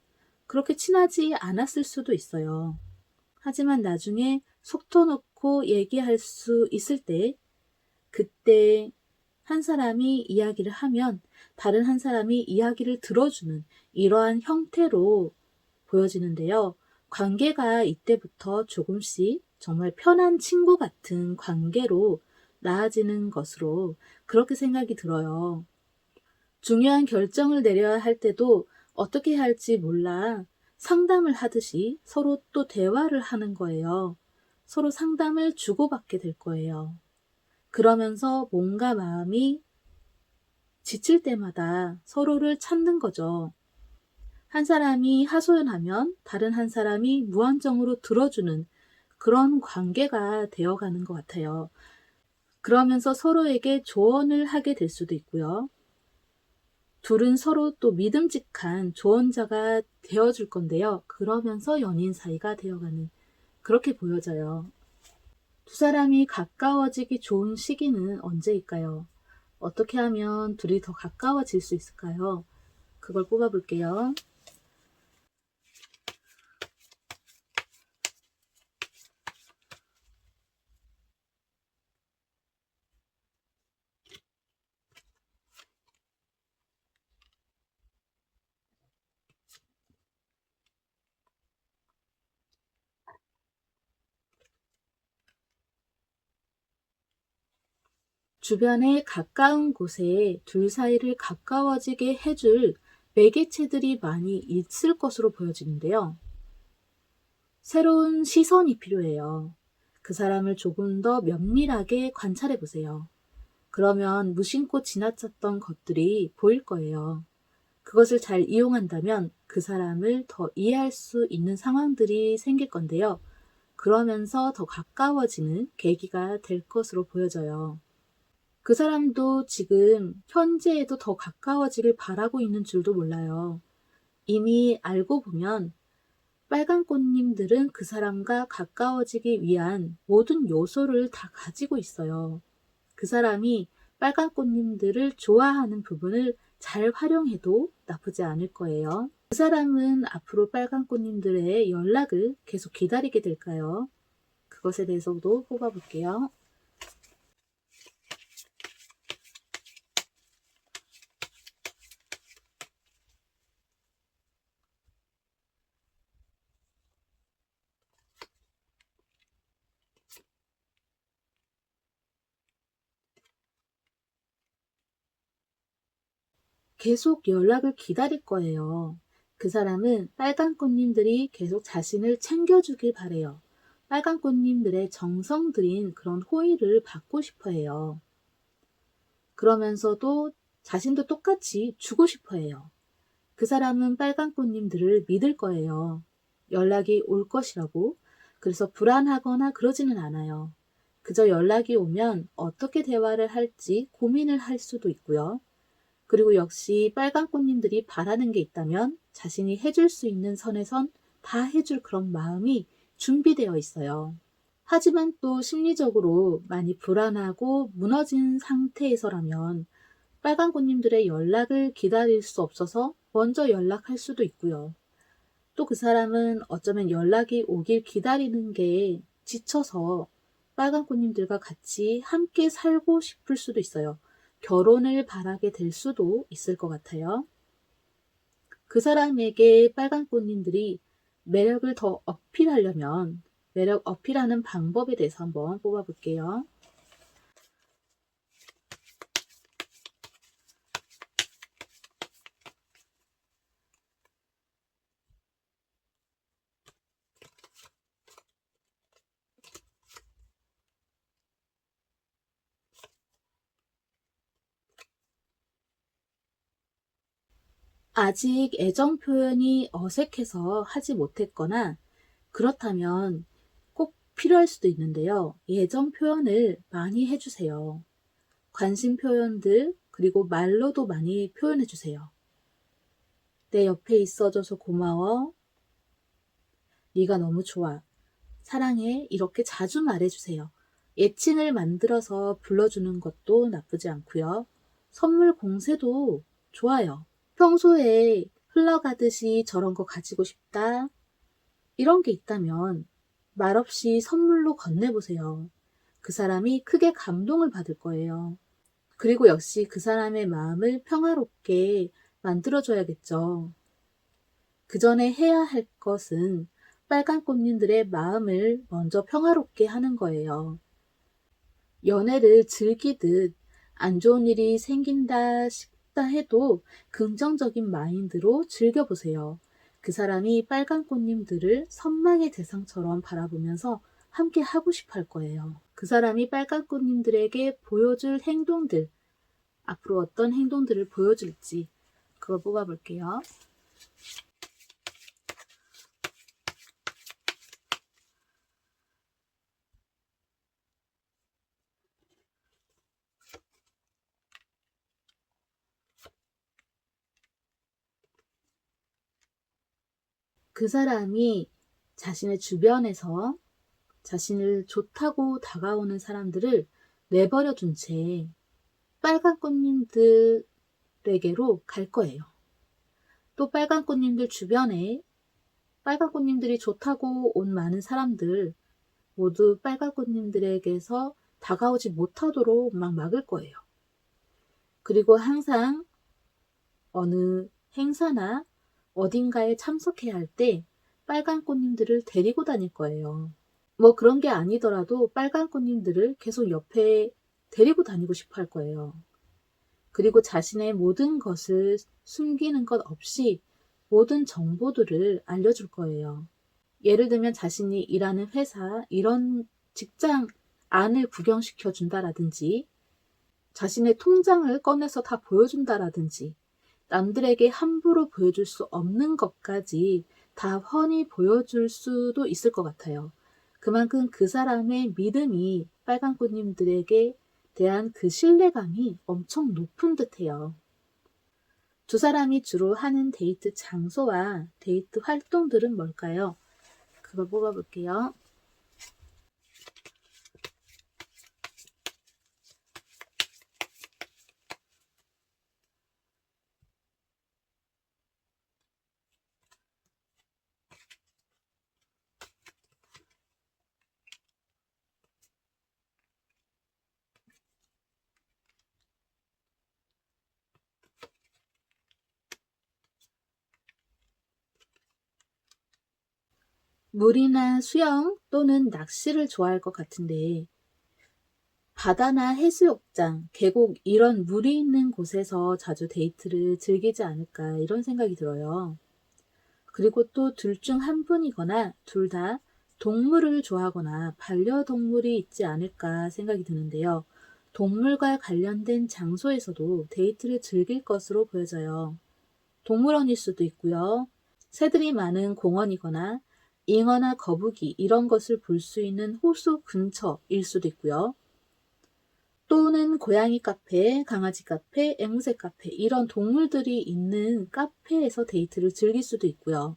그렇게 친하지 않았을 수도 있어요. 하지만 나중에 속 터놓고 얘기할 수 있을 때, 그때 한 사람이 이야기를 하면 다른 한 사람이 이야기를 들어주는 이러한 형태로 보여지는데요. 관계가 이때부터 조금씩 정말 편한 친구 같은 관계로 나아지는 것으로 그렇게 생각이 들어요. 중요한 결정을 내려야 할 때도 어떻게 해야 할지 몰라 상담을 하듯이 서로 또 대화를 하는 거예요. 서로 상담을 주고받게 될 거예요. 그러면서 몸과 마음이 지칠 때마다 서로를 찾는 거죠. 한 사람이 하소연하면 다른 한 사람이 무한정으로 들어주는 그런 관계가 되어가는 것 같아요. 그러면서 서로에게 조언을 하게 될 수도 있고요. 둘은 서로 또 믿음직한 조언자가 되어줄 건데요. 그러면서 연인 사이가 되어가는 그렇게 보여져요. 두 사람이 가까워지기 좋은 시기는 언제일까요? 어떻게 하면 둘이 더 가까워질 수 있을까요? 그걸 뽑아볼게요. 주변에 가까운 곳에 둘 사이를 가까워지게 해줄 매개체들이 많이 있을 것으로 보여지는데요. 새로운 시선이 필요해요. 그 사람을 조금 더 면밀하게 관찰해 보세요. 그러면 무심코 지나쳤던 것들이 보일 거예요. 그것을 잘 이용한다면 그 사람을 더 이해할 수 있는 상황들이 생길 건데요. 그러면서 더 가까워지는 계기가 될 것으로 보여져요. 그 사람도 지금 현재에도 더 가까워지길 바라고 있는 줄도 몰라요. 이미 알고 보면 빨간 꽃님들은 그 사람과 가까워지기 위한 모든 요소를 다 가지고 있어요. 그 사람이 빨간 꽃님들을 좋아하는 부분을 잘 활용해도 나쁘지 않을 거예요. 그 사람은 앞으로 빨간 꽃님들의 연락을 계속 기다리게 될까요? 그것에 대해서도 뽑아볼게요. 계속 연락을 기다릴 거예요. 그 사람은 빨간 꽃님들이 계속 자신을 챙겨주길 바래요. 빨간 꽃님들의 정성 들인 그런 호의를 받고 싶어 해요. 그러면서도 자신도 똑같이 주고 싶어 해요. 그 사람은 빨간 꽃님들을 믿을 거예요. 연락이 올 것이라고. 그래서 불안하거나 그러지는 않아요. 그저 연락이 오면 어떻게 대화를 할지 고민을 할 수도 있고요. 그리고 역시 빨간 꽃님들이 바라는 게 있다면 자신이 해줄 수 있는 선에선 다 해줄 그런 마음이 준비되어 있어요. 하지만 또 심리적으로 많이 불안하고 무너진 상태에서라면 빨간꽃님들의 연락을 기다릴 수 없어서 먼저 연락할 수도 있고요. 또 그 사람은 어쩌면 연락이 오길 기다리는 게 지쳐서 빨간꽃님들과 같이 함께 살고 싶을 수도 있어요. 결혼을 바라게 될 수도 있을 것 같아요. 그 사람에게 빨간꽃님들이 매력을 더 어필하려면 매력 어필하는 방법에 대해서 한번 뽑아볼게요. 아직 애정 표현이 어색해서 하지 못했거나 그렇다면 꼭 필요할 수도 있는데요. 애정 표현을 많이 해주세요. 관심 표현들 그리고 말로도 많이 표현해주세요. 내 옆에 있어줘서 고마워. 네가 너무 좋아. 사랑해. 이렇게 자주 말해주세요. 애칭을 만들어서 불러주는 것도 나쁘지 않고요. 선물 공세도 좋아요. 평소에 흘러가듯이 저런 거 가지고 싶다. 이런 게 있다면 말없이 선물로 건네보세요. 그 사람이 크게 감동을 받을 거예요. 그리고 역시 그 사람의 마음을 평화롭게 만들어줘야겠죠. 그 전에 해야 할 것은 빨간 꽃님들의 마음을 먼저 평화롭게 하는 거예요. 연애를 즐기듯 안 좋은 일이 생긴다 싶다 해도 긍정적인 마인드로 즐겨보세요. 그 사람이 빨간 꽃님들을 선망의 대상처럼 바라보면서 함께 하고 싶어 할 거예요. 그 사람이 빨간 꽃님들에게 보여줄 행동들, 앞으로 어떤 행동들을 보여줄지 그걸 뽑아볼게요. 그 사람이 자신의 주변에서 자신을 좋다고 다가오는 사람들을 내버려 둔 채 빨간 꽃님들에게로 갈 거예요. 또 빨간 꽃님들 주변에 빨간 꽃님들이 좋다고 온 많은 사람들 모두 빨간 꽃님들에게서 다가오지 못하도록 막 막을 거예요. 그리고 항상 어느 행사나 어딘가에 참석해야 할 때 빨간 꽃님들을 데리고 다닐 거예요. 뭐 그런 게 아니더라도 빨간 꽃님들을 계속 옆에 데리고 다니고 싶어 할 거예요. 그리고 자신의 모든 것을 숨기는 것 없이 모든 정보들을 알려줄 거예요. 예를 들면 자신이 일하는 회사, 이런 직장 안을 구경시켜 준다라든지, 자신의 통장을 꺼내서 다 보여준다라든지, 남들에게 함부로 보여줄 수 없는 것까지 다 훤히 보여줄 수도 있을 것 같아요. 그만큼 그 사람의 믿음이 빨간 꽃님들에게 대한 그 신뢰감이 엄청 높은 듯해요. 두 사람이 주로 하는 데이트 장소와 데이트 활동들은 뭘까요? 그걸 뽑아볼게요. 물이나 수영 또는 낚시를 좋아할 것 같은데 바다나 해수욕장, 계곡 이런 물이 있는 곳에서 자주 데이트를 즐기지 않을까 이런 생각이 들어요. 그리고 또 둘 중 한 분이거나 둘 다 동물을 좋아하거나 반려동물이 있지 않을까 생각이 드는데요. 동물과 관련된 장소에서도 데이트를 즐길 것으로 보여져요. 동물원일 수도 있고요. 새들이 많은 공원이거나 잉어나 거북이 이런 것을 볼 수 있는 호수 근처일 수도 있고요. 또는 고양이 카페, 강아지 카페, 앵무새 카페 이런 동물들이 있는 카페에서 데이트를 즐길 수도 있고요.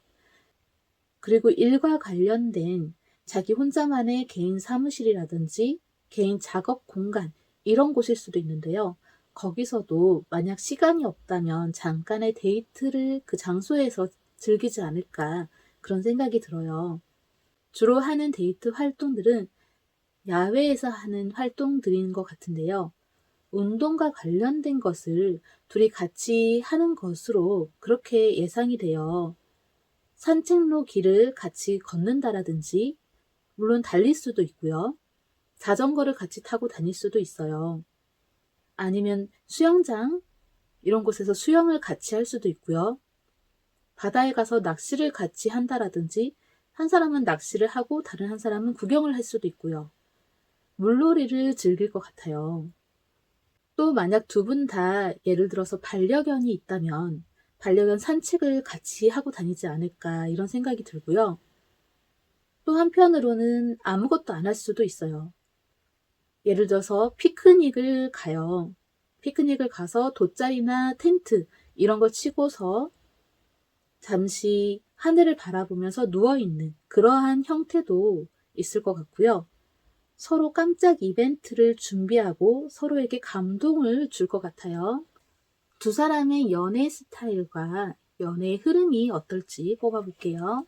그리고 일과 관련된 자기 혼자만의 개인 사무실이라든지 개인 작업 공간 이런 곳일 수도 있는데요. 거기서도 만약 시간이 없다면 잠깐의 데이트를 그 장소에서 즐기지 않을까 그런 생각이 들어요. 주로 하는 데이트 활동들은 야외에서 하는 활동들인 것 같은데요. 운동과 관련된 것을 둘이 같이 하는 것으로 그렇게 예상이 돼요. 산책로 길을 같이 걷는다라든지, 물론 달릴 수도 있고요. 자전거를 같이 타고 다닐 수도 있어요. 아니면 수영장, 이런 곳에서 수영을 같이 할 수도 있고요. 바다에 가서 낚시를 같이 한다라든지, 한 사람은 낚시를 하고 다른 한 사람은 구경을 할 수도 있고요. 물놀이를 즐길 것 같아요. 또 만약 두 분 다 예를 들어서 반려견이 있다면 반려견 산책을 같이 하고 다니지 않을까 이런 생각이 들고요. 또 한편으로는 아무것도 안 할 수도 있어요. 예를 들어서 피크닉을 가요. 피크닉을 가서 돗자리나 텐트 이런 걸 치고서 잠시 하늘을 바라보면서 누워있는 그러한 형태도 있을 것 같고요. 서로 깜짝 이벤트를 준비하고 서로에게 감동을 줄 것 같아요. 두 사람의 연애 스타일과 연애의 흐름이 어떨지 뽑아볼게요.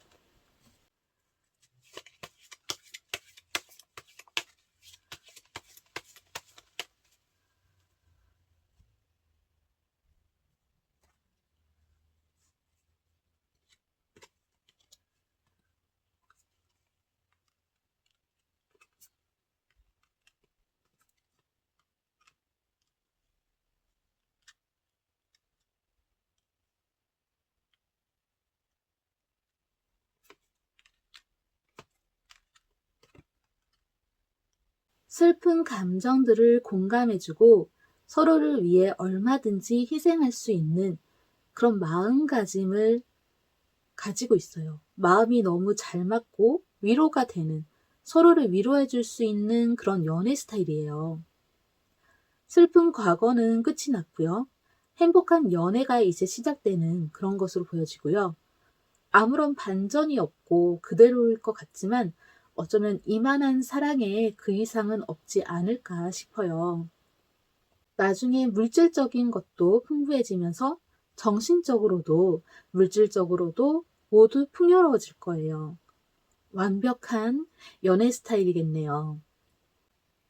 슬픈 감정들을 공감해주고 서로를 위해 얼마든지 희생할 수 있는 그런 마음가짐을 가지고 있어요. 마음이 너무 잘 맞고 위로가 되는, 서로를 위로해 줄 수 있는 그런 연애 스타일이에요. 슬픈 과거는 끝이 났고요. 행복한 연애가 이제 시작되는 그런 것으로 보여지고요. 아무런 반전이 없고 그대로일 것 같지만 어쩌면 이만한 사랑에 그 이상은 없지 않을까 싶어요. 나중에 물질적인 것도 풍부해지면서 정신적으로도 물질적으로도 모두 풍요로워질 거예요. 완벽한 연애 스타일이겠네요.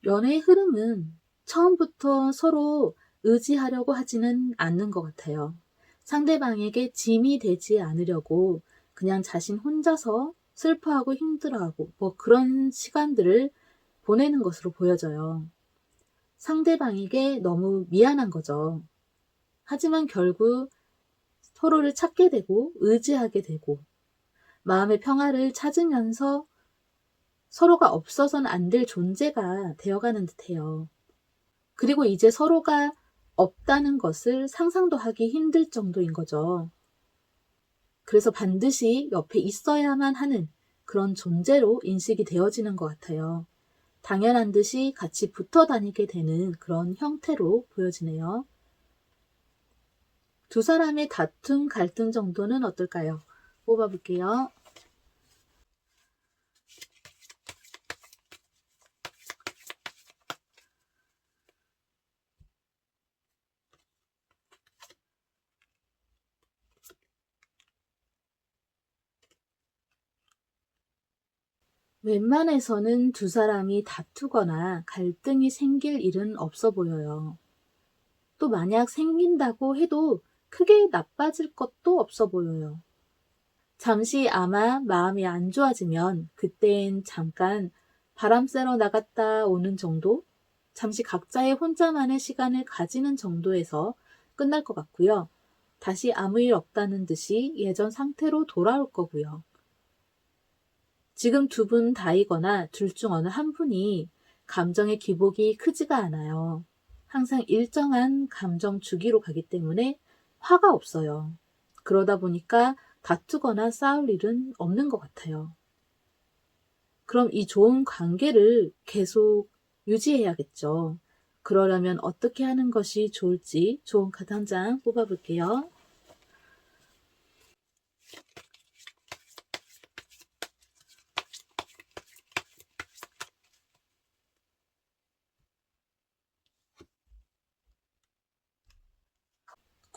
연애의 흐름은 처음부터 서로 의지하려고 하지는 않는 것 같아요. 상대방에게 짐이 되지 않으려고 그냥 자신 혼자서 슬퍼하고 힘들어하고 뭐 그런 시간들을 보내는 것으로 보여져요. 상대방에게 너무 미안한 거죠. 하지만 결국 서로를 찾게 되고 의지하게 되고 마음의 평화를 찾으면서 서로가 없어서는 안 될 존재가 되어가는 듯해요. 그리고 이제 서로가 없다는 것을 상상도 하기 힘들 정도인 거죠. 그래서 반드시 옆에 있어야만 하는 그런 존재로 인식이 되어지는 것 같아요. 당연한 듯이 같이 붙어 다니게 되는 그런 형태로 보여지네요. 두 사람의 다툼, 갈등 정도는 어떨까요? 뽑아볼게요. 웬만해서는 두 사람이 다투거나 갈등이 생길 일은 없어 보여요. 또 만약 생긴다고 해도 크게 나빠질 것도 없어 보여요. 잠시 아마 마음이 안 좋아지면 그땐 잠깐 바람 쐬러 나갔다 오는 정도? 잠시 각자의 혼자만의 시간을 가지는 정도에서 끝날 것 같고요. 다시 아무 일 없다는 듯이 예전 상태로 돌아올 거고요. 지금 두 분 다이거나 둘 중 어느 한 분이 감정의 기복이 크지가 않아요. 항상 일정한 감정 주기로 가기 때문에 화가 없어요. 그러다 보니까 다투거나 싸울 일은 없는 것 같아요. 그럼 이 좋은 관계를 계속 유지해야겠죠. 그러려면 어떻게 하는 것이 좋을지 좋은 카드 한 장 뽑아볼게요.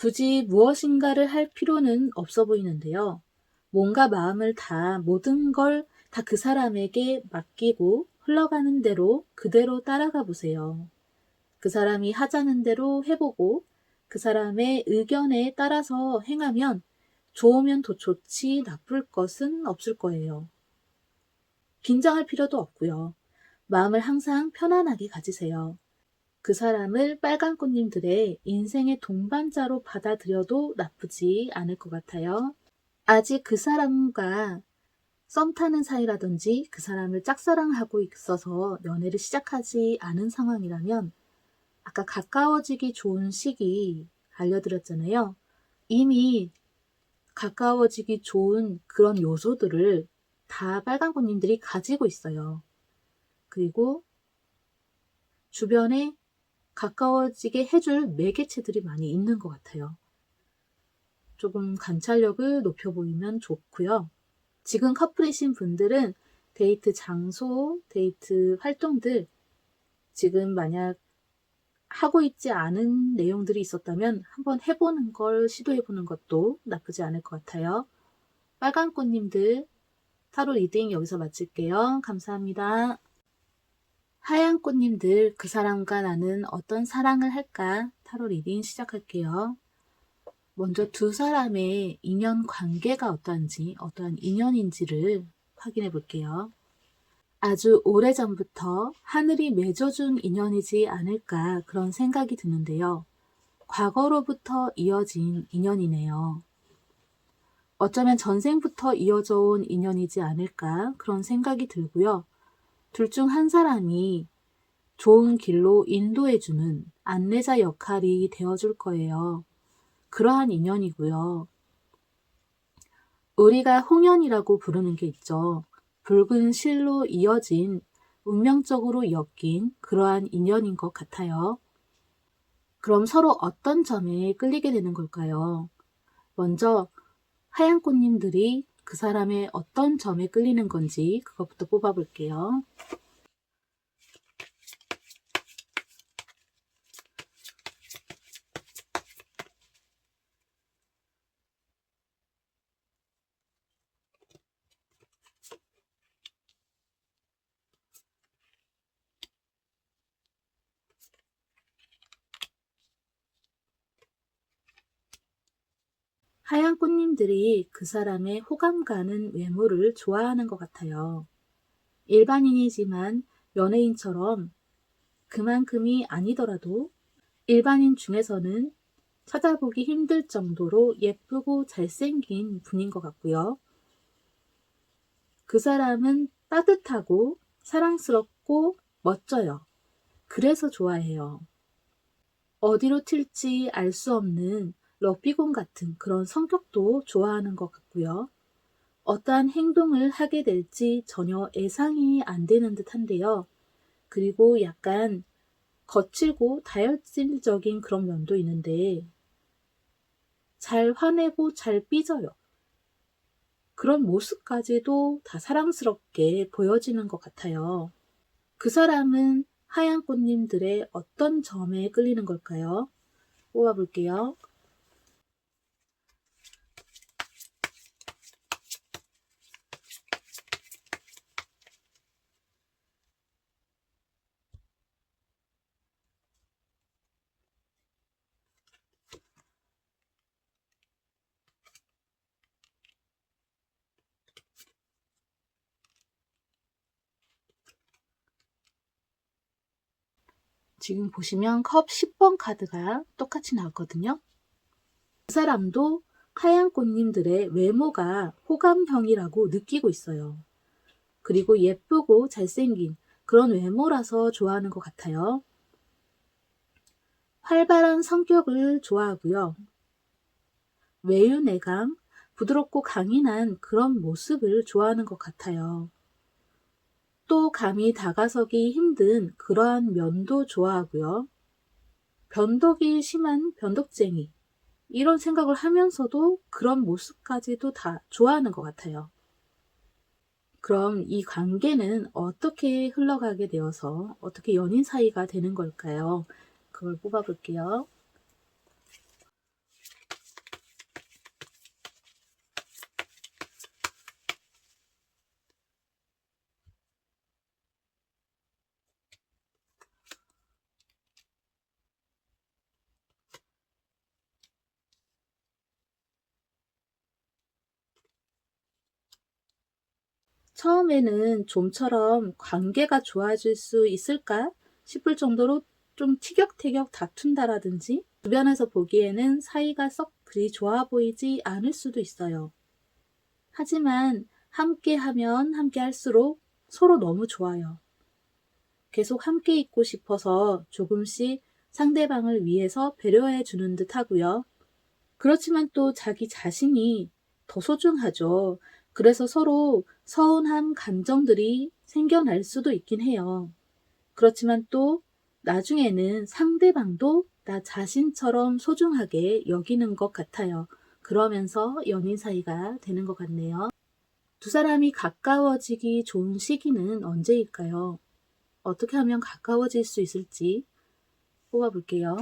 굳이 무엇인가를 할 필요는 없어 보이는데요. 뭔가 마음을 모든 걸 다 그 사람에게 맡기고 흘러가는 대로 그대로 따라가 보세요. 그 사람이 하자는 대로 해보고 그 사람의 의견에 따라서 행하면 좋으면 더 좋지 나쁠 것은 없을 거예요. 긴장할 필요도 없고요. 마음을 항상 편안하게 가지세요. 그 사람을 빨간 꽃님들의 인생의 동반자로 받아들여도 나쁘지 않을 것 같아요. 아직 그 사람과 썸 타는 사이라든지 그 사람을 짝사랑하고 있어서 연애를 시작하지 않은 상황이라면 아까 가까워지기 좋은 시기 알려드렸잖아요. 이미 가까워지기 좋은 그런 요소들을 다 빨간 꽃님들이 가지고 있어요. 그리고 주변에 가까워지게 해줄 매개체들이 많이 있는 것 같아요. 조금 관찰력을 높여 보이면 좋고요. 지금 커플이신 분들은 데이트 장소, 데이트 활동들 지금 만약 하고 있지 않은 내용들이 있었다면 한번 해보는 걸 시도해보는 것도 나쁘지 않을 것 같아요. 빨간 꽃님들 타로 리딩 여기서 마칠게요. 감사합니다. 하얀 꽃님들 그 사람과 나는 어떤 사랑을 할까? 타로 리딩 시작할게요. 먼저 두 사람의 인연 관계가 어떠한 인연인지를 확인해 볼게요. 아주 오래전부터 하늘이 맺어준 인연이지 않을까 그런 생각이 드는데요. 과거로부터 이어진 인연이네요. 어쩌면 전생부터 이어져 온 인연이지 않을까 그런 생각이 들고요. 둘 중 한 사람이 좋은 길로 인도해주는 안내자 역할이 되어줄 거예요. 그러한 인연이고요. 우리가 홍연이라고 부르는 게 있죠. 붉은 실로 이어진 운명적으로 엮인 그러한 인연인 것 같아요. 그럼 서로 어떤 점에 끌리게 되는 걸까요? 먼저 하얀 꽃님들이 그 사람의 어떤 점에 끌리는 건지 그것부터 뽑아볼게요. 하얀 꽃님들이 그 사람의 호감 가는 외모를 좋아하는 것 같아요. 일반인이지만 연예인처럼 그만큼이 아니더라도 일반인 중에서는 찾아보기 힘들 정도로 예쁘고 잘생긴 분인 것 같고요. 그 사람은 따뜻하고 사랑스럽고 멋져요. 그래서 좋아해요. 어디로 튈지 알 수 없는 럭비공 같은 그런 성격도 좋아하는 것 같고요. 어떠한 행동을 하게 될지 전혀 예상이 안 되는 듯한데요. 그리고 약간 거칠고 다혈질적인 그런 면도 있는데 잘 화내고 잘 삐져요. 그런 모습까지도 다 사랑스럽게 보여지는 것 같아요. 그 사람은 하얀 꽃님들의 어떤 점에 끌리는 걸까요? 뽑아볼게요. 지금 보시면 컵 10번 카드가 똑같이 나왔거든요. 그 사람도 하얀 꽃님들의 외모가 호감형이라고 느끼고 있어요. 그리고 예쁘고 잘생긴 그런 외모라서 좋아하는 것 같아요. 활발한 성격을 좋아하고요. 외유내강, 부드럽고 강인한 그런 모습을 좋아하는 것 같아요. 또 감히 다가서기 힘든 그러한 면도 좋아하고요. 변덕이 심한 변덕쟁이, 이런 생각을 하면서도 그런 모습까지도 다 좋아하는 것 같아요. 그럼 이 관계는 어떻게 흘러가게 되어서 어떻게 연인 사이가 되는 걸까요? 그걸 뽑아볼게요. 처음에는 좀처럼 관계가 좋아질 수 있을까 싶을 정도로 좀 티격태격 다툰다라든지 주변에서 보기에는 사이가 썩 그리 좋아 보이지 않을 수도 있어요. 하지만 함께 하면 함께 할수록 서로 너무 좋아요. 계속 함께 있고 싶어서 조금씩 상대방을 위해서 배려해 주는 듯 하고요. 그렇지만 또 자기 자신이 더 소중하죠. 그래서 서로 서운한 감정들이 생겨날 수도 있긴 해요. 그렇지만 또 나중에는 상대방도 나 자신처럼 소중하게 여기는 것 같아요. 그러면서 연인 사이가 되는 것 같네요. 두 사람이 가까워지기 좋은 시기는 언제일까요? 어떻게 하면 가까워질 수 있을지 뽑아볼게요.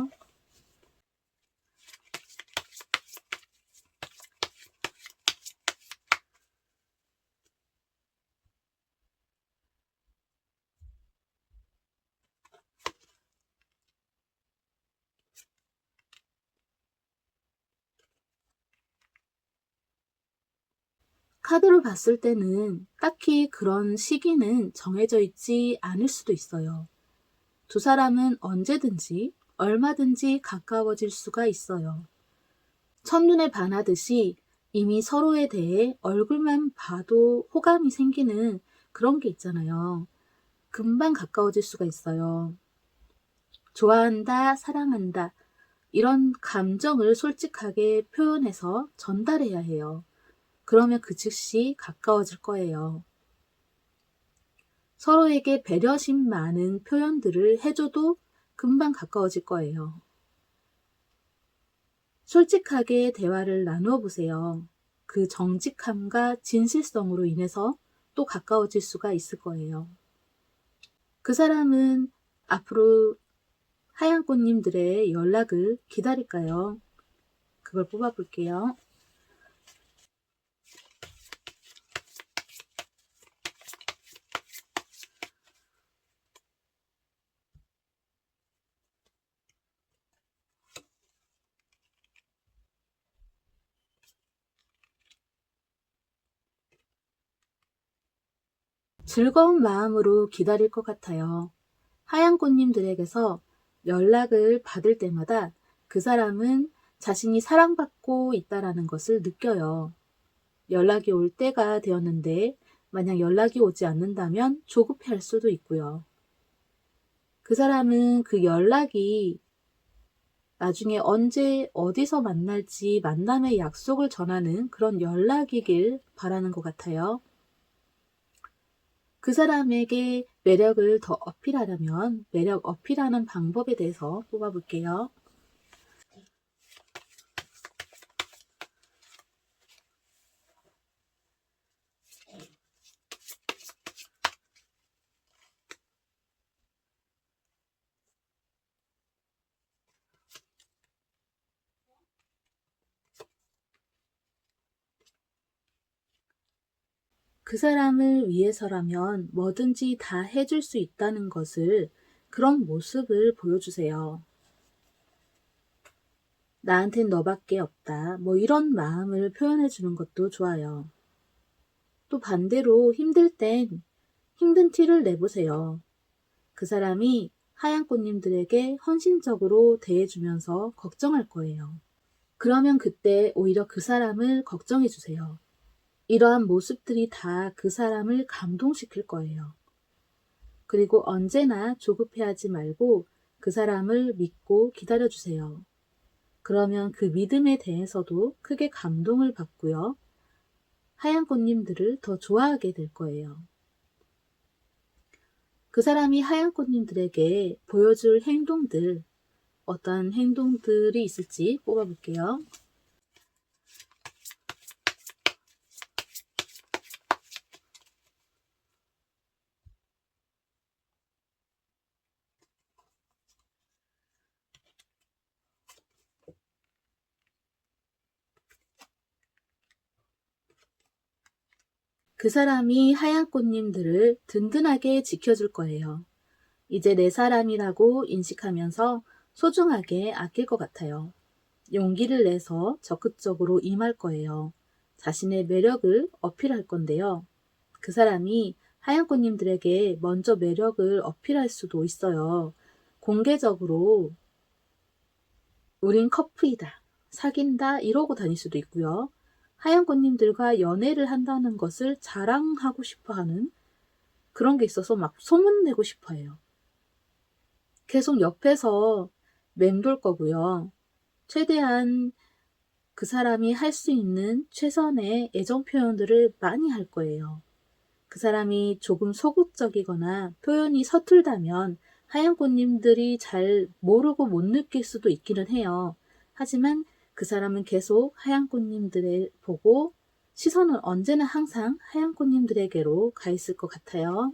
카드로 봤을 때는 딱히 그런 시기는 정해져 있지 않을 수도 있어요. 두 사람은 언제든지 얼마든지 가까워질 수가 있어요. 첫눈에 반하듯이 이미 서로에 대해 얼굴만 봐도 호감이 생기는 그런 게 있잖아요. 금방 가까워질 수가 있어요. 좋아한다, 사랑한다. 이런 감정을 솔직하게 표현해서 전달해야 해요. 그러면 그 즉시 가까워질 거예요. 서로에게 배려심 많은 표현들을 해줘도 금방 가까워질 거예요. 솔직하게 대화를 나누어 보세요. 그 정직함과 진실성으로 인해서 또 가까워질 수가 있을 거예요. 그 사람은 앞으로 하얀꽃님들의 연락을 기다릴까요? 그걸 뽑아볼게요. 즐거운 마음으로 기다릴 것 같아요. 하얀 꽃님들에게서 연락을 받을 때마다 그 사람은 자신이 사랑받고 있다라는 것을 느껴요. 연락이 올 때가 되었는데 만약 연락이 오지 않는다면 조급해할 수도 있고요. 그 사람은 그 연락이 나중에 언제 어디서 만날지 만남의 약속을 전하는 그런 연락이길 바라는 것 같아요. 그 사람에게 매력을 더 어필하려면 매력 어필하는 방법에 대해서 뽑아볼게요. 그 사람을 위해서라면 뭐든지 다 해줄 수 있다는 것을 그런 모습을 보여주세요. 나한텐 너밖에 없다. 뭐 이런 마음을 표현해 주는 것도 좋아요. 또 반대로 힘들 땐 힘든 티를 내보세요. 그 사람이 하얀 꽃님들에게 헌신적으로 대해주면서 걱정할 거예요. 그러면 그때 오히려 그 사람을 걱정해 주세요. 이러한 모습들이 다 그 사람을 감동시킬 거예요. 그리고 언제나 조급해하지 말고 그 사람을 믿고 기다려주세요. 그러면 그 믿음에 대해서도 크게 감동을 받고요. 하얀 꽃님들을 더 좋아하게 될 거예요. 그 사람이 하얀 꽃님들에게 보여줄 행동들, 어떤 행동들이 있을지 뽑아볼게요. 그 사람이 하얀 꽃님들을 든든하게 지켜줄 거예요. 이제 내 사람이라고 인식하면서 소중하게 아낄 것 같아요. 용기를 내서 적극적으로 임할 거예요. 자신의 매력을 어필할 건데요. 그 사람이 하얀꽃님들에게 먼저 매력을 어필할 수도 있어요. 공개적으로 우린 커플이다, 사귄다 이러고 다닐 수도 있고요. 하얀꽃님들과 연애를 한다는 것을 자랑하고 싶어하는 그런 게 있어서 막 소문내고 싶어해요. 계속 옆에서 맴돌 거고요. 최대한 그 사람이 할 수 있는 최선의 애정 표현들을 많이 할 거예요. 그 사람이 조금 소극적이거나 표현이 서툴다면 하얀꽃님들이 잘 모르고 못 느낄 수도 있기는 해요. 하지만 그 사람은 계속 하얀꽃님들을 보고 시선은 언제나 항상 하얀꽃님들에게로 가 있을 것 같아요.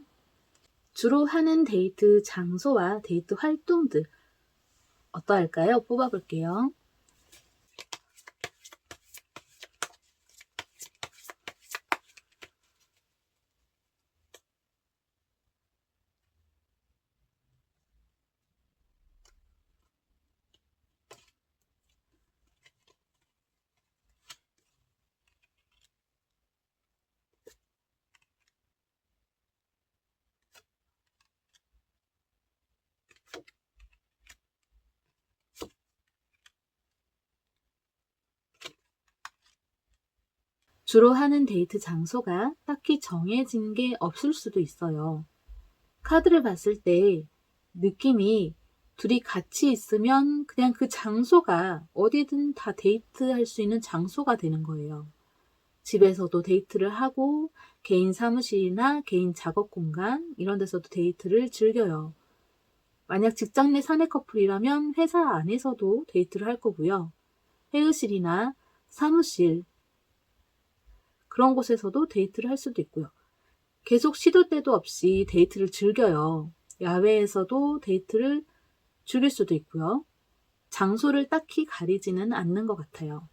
주로 하는 데이트 장소와 데이트 활동들 어떠할까요? 뽑아볼게요. 주로 하는 데이트 장소가 딱히 정해진 게 없을 수도 있어요. 카드를 봤을 때 느낌이 둘이 같이 있으면 그냥 그 장소가 어디든 다 데이트할 수 있는 장소가 되는 거예요. 집에서도 데이트를 하고 개인 사무실이나 개인 작업 공간 이런 데서도 데이트를 즐겨요. 만약 직장 내 사내 커플이라면 회사 안에서도 데이트를 할 거고요. 회의실이나 사무실 그런 곳에서도 데이트를 할 수도 있고요. 계속 시도 때도 없이 데이트를 즐겨요. 야외에서도 데이트를 즐길 수도 있고요. 장소를 딱히 가리지는 않는 것 같아요.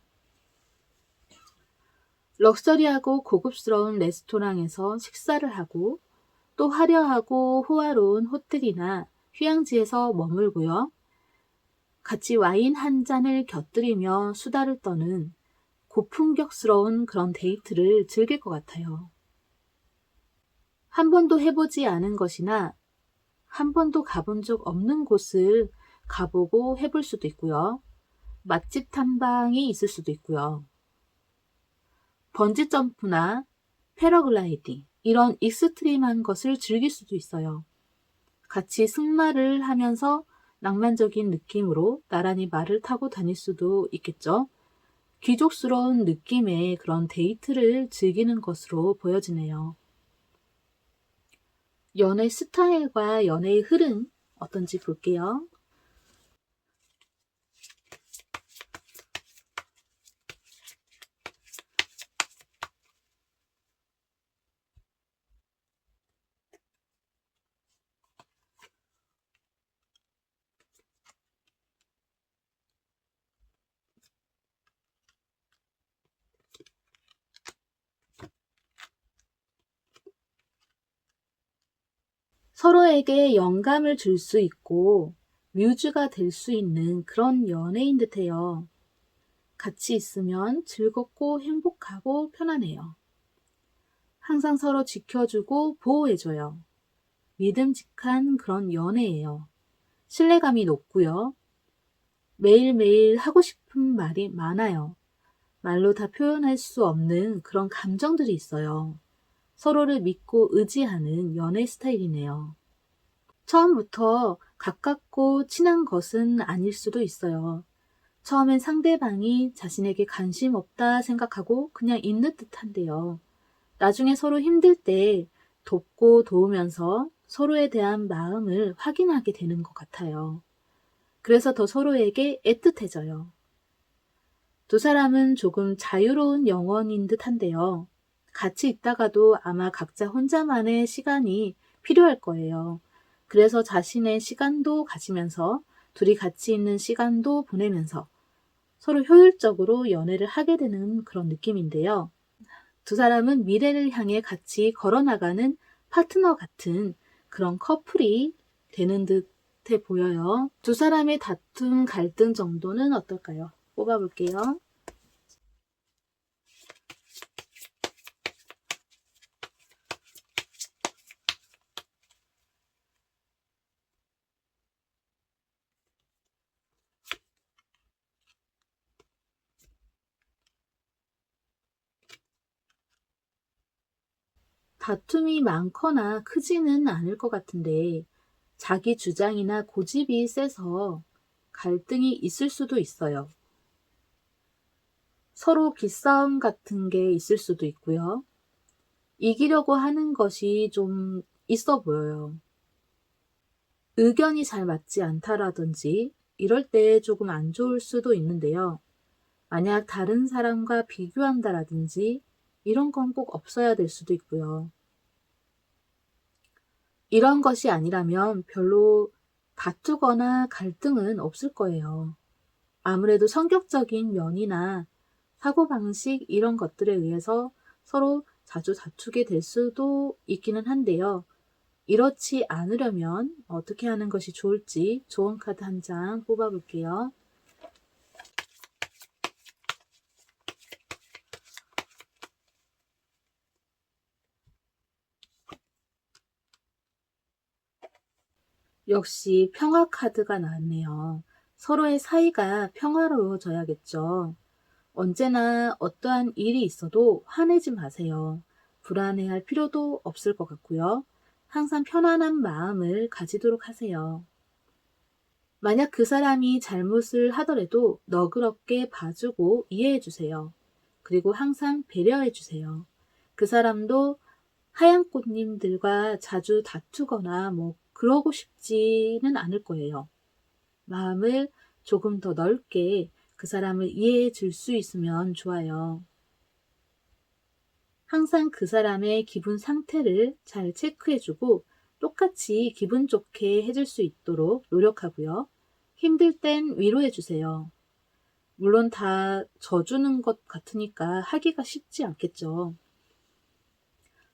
럭셔리하고 고급스러운 레스토랑에서 식사를 하고 또 화려하고 호화로운 호텔이나 휴양지에서 머물고요. 같이 와인 한 잔을 곁들이며 수다를 떠는 고품격스러운 그런 데이트를 즐길 것 같아요. 한 번도 해보지 않은 것이나 한 번도 가본 적 없는 곳을 가보고 해볼 수도 있고요. 맛집 탐방이 있을 수도 있고요. 번지점프나 패러글라이딩 이런 익스트림한 것을 즐길 수도 있어요. 같이 승마를 하면서 낭만적인 느낌으로 나란히 말을 타고 다닐 수도 있겠죠. 귀족스러운 느낌의 그런 데이트를 즐기는 것으로 보여지네요. 연애 스타일과 연애의 흐름 어떤지 볼게요. 서로에게 영감을 줄 수 있고 뮤즈가 될 수 있는 그런 연애인 듯해요. 같이 있으면 즐겁고 행복하고 편안해요. 항상 서로 지켜주고 보호해줘요. 믿음직한 그런 연애예요. 신뢰감이 높고요. 매일매일 하고 싶은 말이 많아요. 말로 다 표현할 수 없는 그런 감정들이 있어요. 서로를 믿고 의지하는 연애 스타일이네요. 처음부터 가깝고 친한 것은 아닐 수도 있어요. 처음엔 상대방이 자신에게 관심 없다 생각하고 그냥 있는 듯한데요. 나중에 서로 힘들 때 돕고 도우면서 서로에 대한 마음을 확인하게 되는 것 같아요. 그래서 더 서로에게 애틋해져요. 두 사람은 조금 자유로운 영혼인 듯한데요. 같이 있다가도 아마 각자 혼자만의 시간이 필요할 거예요. 그래서 자신의 시간도 가지면서 둘이 같이 있는 시간도 보내면서 서로 효율적으로 연애를 하게 되는 그런 느낌인데요. 두 사람은 미래를 향해 같이 걸어나가는 파트너 같은 그런 커플이 되는 듯해 보여요. 두 사람의 다툼, 갈등 정도는 어떨까요? 뽑아볼게요. 다툼이 많거나 크지는 않을 것 같은데 자기 주장이나 고집이 세서 갈등이 있을 수도 있어요. 서로 기싸움 같은 게 있을 수도 있고요. 이기려고 하는 것이 좀 있어 보여요. 의견이 잘 맞지 않다라든지 이럴 때 조금 안 좋을 수도 있는데요. 만약 다른 사람과 비교한다라든지 이런 건 꼭 없어야 될 수도 있고요. 이런 것이 아니라면 별로 다투거나 갈등은 없을 거예요. 아무래도 성격적인 면이나 사고방식 이런 것들에 의해서 서로 자주 다투게 될 수도 있기는 한데요. 이렇지 않으려면 어떻게 하는 것이 좋을지 조언 카드 한 장 뽑아볼게요. 역시 평화 카드가 나왔네요. 서로의 사이가 평화로워져야겠죠. 언제나 어떠한 일이 있어도 화내지 마세요. 불안해할 필요도 없을 것 같고요. 항상 편안한 마음을 가지도록 하세요. 만약 그 사람이 잘못을 하더라도 너그럽게 봐주고 이해해 주세요. 그리고 항상 배려해 주세요. 그 사람도 하얀 꽃님들과 자주 다투거나 그러고 싶지는 않을 거예요. 마음을 조금 더 넓게 그 사람을 이해해 줄 수 있으면 좋아요. 항상 그 사람의 기분 상태를 잘 체크해주고 똑같이 기분 좋게 해줄 수 있도록 노력하고요. 힘들 땐 위로해주세요. 물론 다 져주는 것 같으니까 하기가 쉽지 않겠죠.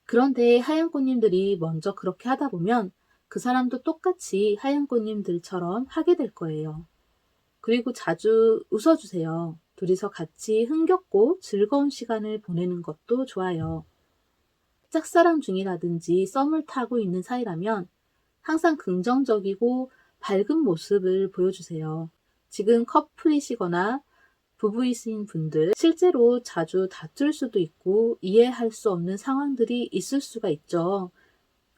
그런데 하얀 꽃님들이 먼저 그렇게 하다 보면 그 사람도 똑같이 하얀 꽃님들처럼 하게 될 거예요. 그리고 자주 웃어주세요. 둘이서 같이 흥겹고 즐거운 시간을 보내는 것도 좋아요. 짝사랑 중이라든지 썸을 타고 있는 사이라면 항상 긍정적이고 밝은 모습을 보여주세요. 지금 커플이시거나 부부이신 분들 실제로 자주 다툴 수도 있고 이해할 수 없는 상황들이 있을 수가 있죠.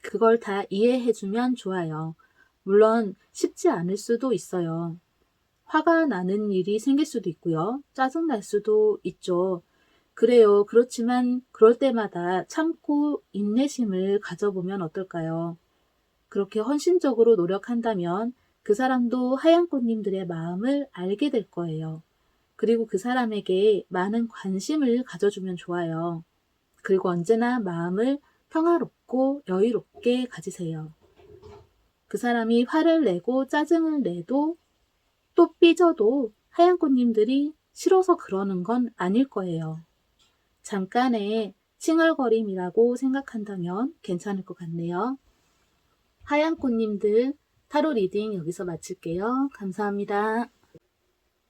그걸 다 이해해주면 좋아요. 물론 쉽지 않을 수도 있어요. 화가 나는 일이 생길 수도 있고요. 짜증날 수도 있죠. 그래요. 그렇지만 그럴 때마다 참고 인내심을 가져보면 어떨까요? 그렇게 헌신적으로 노력한다면 그 사람도 하얀 꽃님들의 마음을 알게 될 거예요. 그리고 그 사람에게 많은 관심을 가져주면 좋아요. 그리고 언제나 마음을 평화롭고 여유롭게 가지세요. 그 사람이 화를 내고 짜증을 내도 또 삐져도 하얀 꽃님들이 싫어서 그러는 건 아닐 거예요. 잠깐의 칭얼거림이라고 생각한다면 괜찮을 것 같네요. 하얀 꽃님들 타로 리딩 여기서 마칠게요. 감사합니다.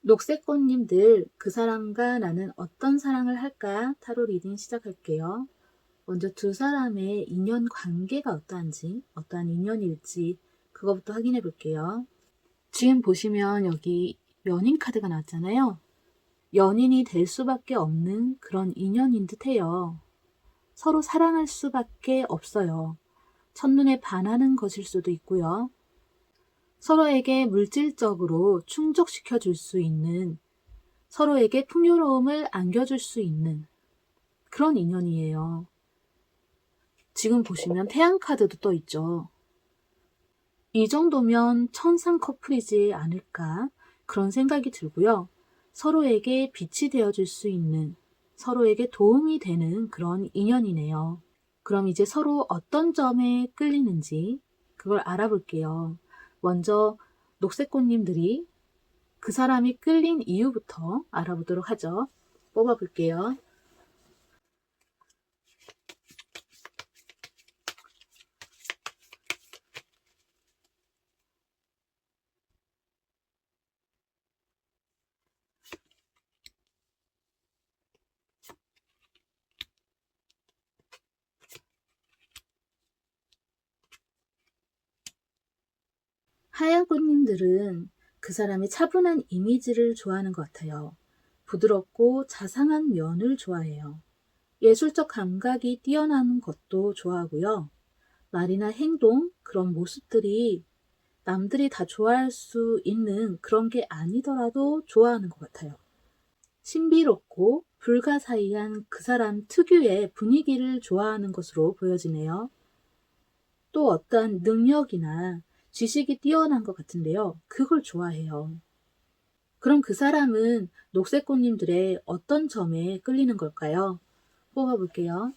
녹색 꽃님들 그 사람과 나는 어떤 사랑을 할까 타로 리딩 시작할게요. 먼저 두 사람의 인연 관계가 어떠한지 어떠한 인연일지 그거부터 확인해 볼게요. 지금 보시면 여기 연인 카드가 나왔잖아요. 연인이 될 수밖에 없는 그런 인연인 듯해요. 서로 사랑할 수밖에 없어요. 첫눈에 반하는 것일 수도 있고요. 서로에게 물질적으로 충족시켜 줄 수 있는, 서로에게 풍요로움을 안겨줄 수 있는 그런 인연이에요. 지금 보시면 태양 카드도 떠 있죠. 이 정도면 천상 커플이지 않을까 그런 생각이 들고요. 서로에게 빛이 되어줄 수 있는, 서로에게 도움이 되는 그런 인연이네요. 그럼 이제 서로 어떤 점에 끌리는지 그걸 알아볼게요. 먼저 녹색 꽃님들이 그 사람이 끌린 이유부터 알아보도록 하죠. 뽑아볼게요. 하얀 꽃님들은 그 사람의 차분한 이미지를 좋아하는 것 같아요. 부드럽고 자상한 면을 좋아해요. 예술적 감각이 뛰어난 것도 좋아하고요. 말이나 행동, 그런 모습들이 남들이 다 좋아할 수 있는 그런 게 아니더라도 좋아하는 것 같아요. 신비롭고 불가사의한 그 사람 특유의 분위기를 좋아하는 것으로 보여지네요. 또 어떤 능력이나 지식이 뛰어난 것 같은데요. 그걸 좋아해요. 그럼 그 사람은 녹색꽃님들의 어떤 점에 끌리는 걸까요? 뽑아볼게요.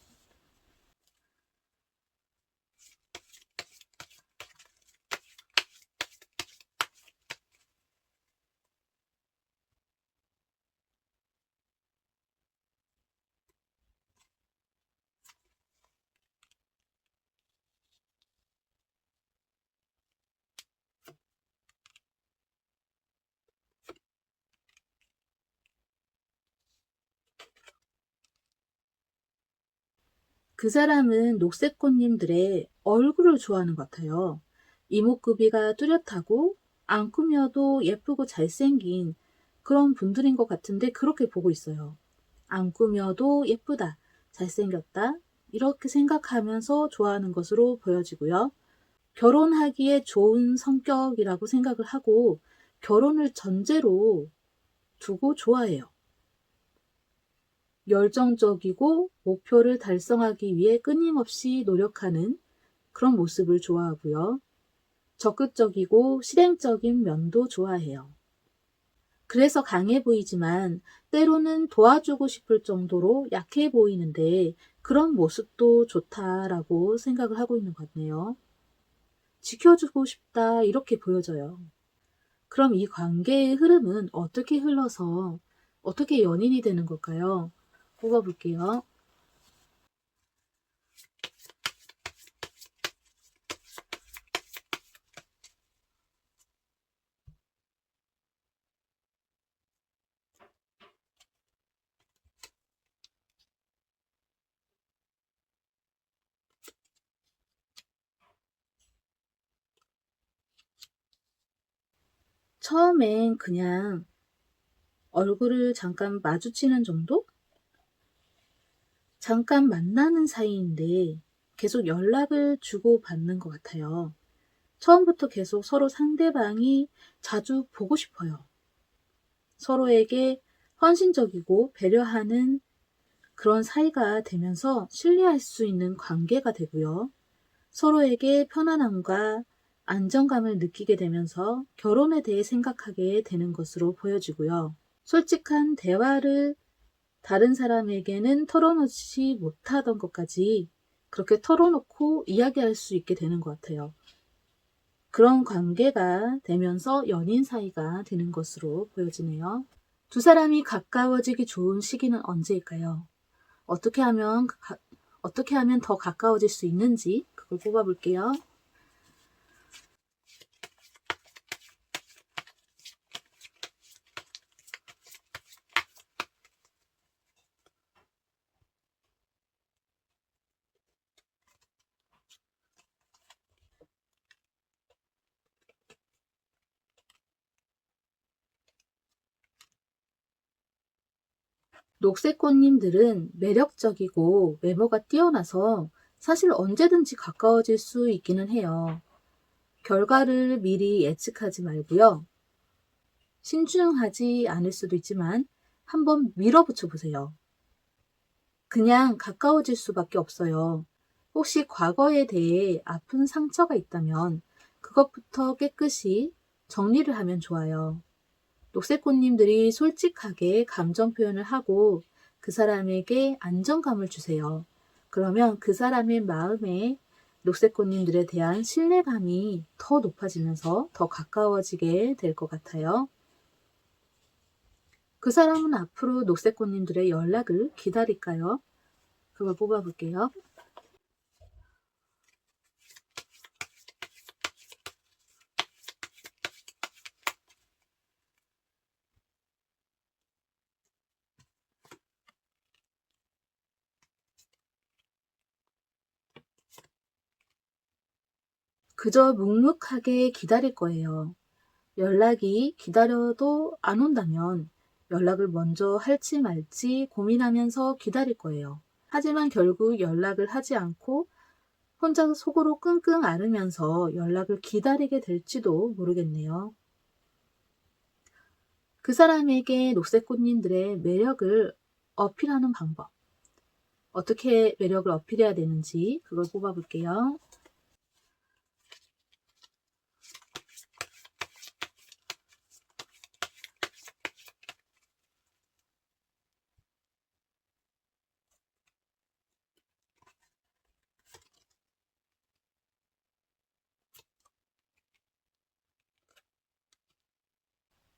그 사람은 녹색꽃님들의 얼굴을 좋아하는 것 같아요. 이목구비가 뚜렷하고 안 꾸며도 예쁘고 잘생긴 그런 분들인 것 같은데 그렇게 보고 있어요. 안 꾸며도 예쁘다, 잘생겼다 이렇게 생각하면서 좋아하는 것으로 보여지고요. 결혼하기에 좋은 성격이라고 생각을 하고 결혼을 전제로 두고 좋아해요. 열정적이고 목표를 달성하기 위해 끊임없이 노력하는 그런 모습을 좋아하고요. 적극적이고 실행적인 면도 좋아해요. 그래서 강해 보이지만 때로는 도와주고 싶을 정도로 약해 보이는데 그런 모습도 좋다라고 생각을 하고 있는 것 같네요. 지켜주고 싶다 이렇게 보여져요. 그럼 이 관계의 흐름은 어떻게 흘러서 어떻게 연인이 되는 걸까요? 뽑아볼게요. 처음엔 그냥 얼굴을 잠깐 마주치는 정도? 잠깐 만나는 사이인데 계속 연락을 주고받는 것 같아요. 처음부터 계속 서로 상대방이 자주 보고 싶어요. 서로에게 헌신적이고 배려하는 그런 사이가 되면서 신뢰할 수 있는 관계가 되고요. 서로에게 편안함과 안정감을 느끼게 되면서 결혼에 대해 생각하게 되는 것으로 보여지고요. 솔직한 대화를 다른 사람에게는 털어놓지 못하던 것까지 그렇게 털어놓고 이야기할 수 있게 되는 것 같아요. 그런 관계가 되면서 연인 사이가 되는 것으로 보여지네요. 두 사람이 가까워지기 좋은 시기는 언제일까요? 어떻게 하면 어떻게 하면 더 가까워질 수 있는지 그걸 뽑아볼게요. 녹색꽃님들은 매력적이고 외모가 뛰어나서 사실 언제든지 가까워질 수 있기는 해요. 결과를 미리 예측하지 말고요. 신중하지 않을 수도 있지만 한번 밀어붙여 보세요. 그냥 가까워질 수밖에 없어요. 혹시 과거에 대해 아픈 상처가 있다면 그것부터 깨끗이 정리를 하면 좋아요. 녹색꽃님들이 솔직하게 감정 표현을 하고 그 사람에게 안정감을 주세요. 그러면 그 사람의 마음에 녹색꽃님들에 대한 신뢰감이 더 높아지면서 더 가까워지게 될 것 같아요. 그 사람은 앞으로 녹색꽃님들의 연락을 기다릴까요? 그걸 뽑아볼게요. 그저 묵묵하게 기다릴 거예요. 연락이 기다려도 안 온다면 연락을 먼저 할지 말지 고민하면서 기다릴 거예요. 하지만 결국 연락을 하지 않고 혼자 속으로 끙끙 앓으면서 연락을 기다리게 될지도 모르겠네요. 그 사람에게 녹색꽃님들의 매력을 어필하는 방법. 어떻게 매력을 어필해야 되는지 그걸 뽑아볼게요.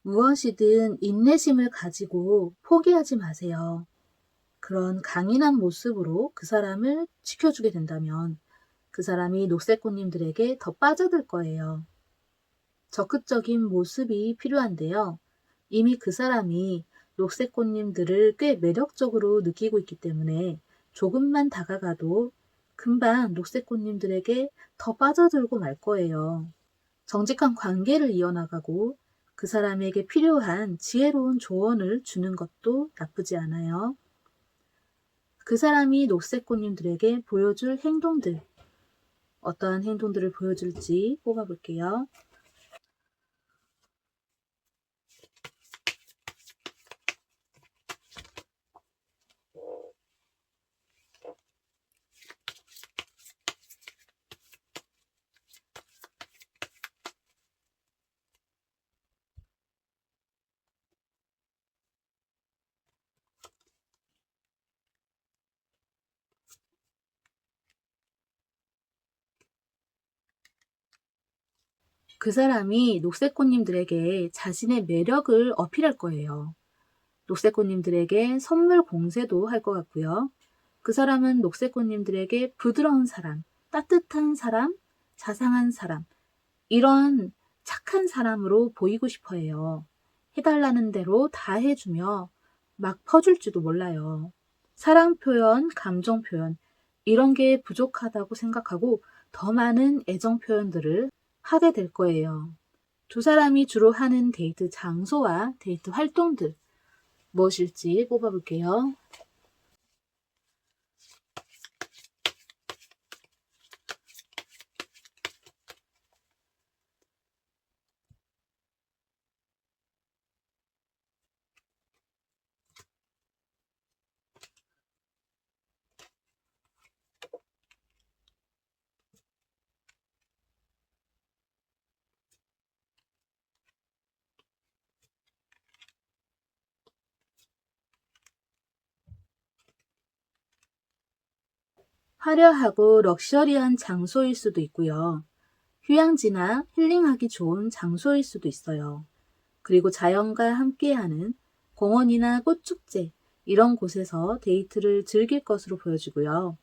무엇이든 인내심을 가지고 포기하지 마세요. 그런 강인한 모습으로 그 사람을 지켜주게 된다면 그 사람이 녹색꽃님들에게 더 빠져들 거예요. 적극적인 모습이 필요한데요. 이미 그 사람이 녹색꽃님들을 꽤 매력적으로 느끼고 있기 때문에 조금만 다가가도 금방 녹색꽃님들에게 더 빠져들고 말 거예요. 정직한 관계를 이어나가고 그 사람에게 필요한 지혜로운 조언을 주는 것도 나쁘지 않아요. 그 사람이 녹색꽃님들에게 보여줄 행동들, 어떠한 행동들을 보여줄지 뽑아볼게요. 그 사람이 녹색꽃님들에게 자신의 매력을 어필할 거예요. 녹색꽃님들에게 선물 공세도 할 것 같고요. 그 사람은 녹색꽃님들에게 부드러운 사람, 따뜻한 사람, 자상한 사람, 이런 착한 사람으로 보이고 싶어 해요. 해달라는 대로 다 해주며 막 퍼줄지도 몰라요. 사랑 표현, 감정 표현, 이런 게 부족하다고 생각하고 더 많은 애정 표현들을 하게 될 거예요. 두 사람이 주로 하는 데이트 장소와 데이트 활동들, 무엇일지 뽑아볼게요. 화려하고 럭셔리한 장소일 수도 있고요. 휴양지나 힐링하기 좋은 장소일 수도 있어요. 그리고 자연과 함께하는 공원이나 꽃축제 이런 곳에서 데이트를 즐길 것으로 보여지고요.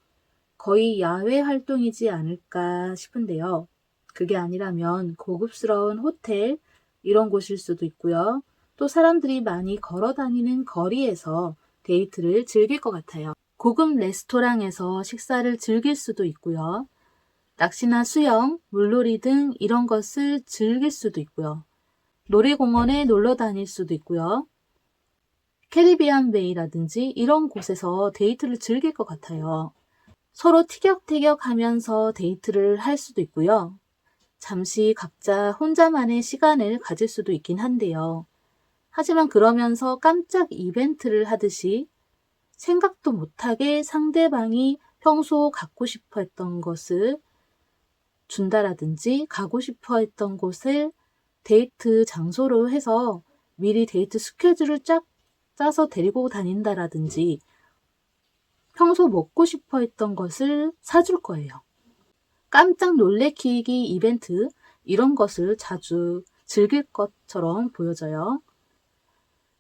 거의 야외 활동이지 않을까 싶은데요. 그게 아니라면 고급스러운 호텔 이런 곳일 수도 있고요. 또 사람들이 많이 걸어 다니는 거리에서 데이트를 즐길 것 같아요. 고급 레스토랑에서 식사를 즐길 수도 있고요. 낚시나 수영, 물놀이 등 이런 것을 즐길 수도 있고요. 놀이공원에 놀러 다닐 수도 있고요. 캐리비안 베이라든지 이런 곳에서 데이트를 즐길 것 같아요. 서로 티격태격 하면서 데이트를 할 수도 있고요. 잠시 각자 혼자만의 시간을 가질 수도 있긴 한데요. 하지만 그러면서 깜짝 이벤트를 하듯이 생각도 못하게 상대방이 평소 갖고 싶어 했던 것을 준다라든지 가고 싶어 했던 곳을 데이트 장소로 해서 미리 데이트 스케줄을 쫙 짜서 데리고 다닌다라든지 평소 먹고 싶어 했던 것을 사줄 거예요. 깜짝 놀래키기 이벤트 이런 것을 자주 즐길 것처럼 보여져요.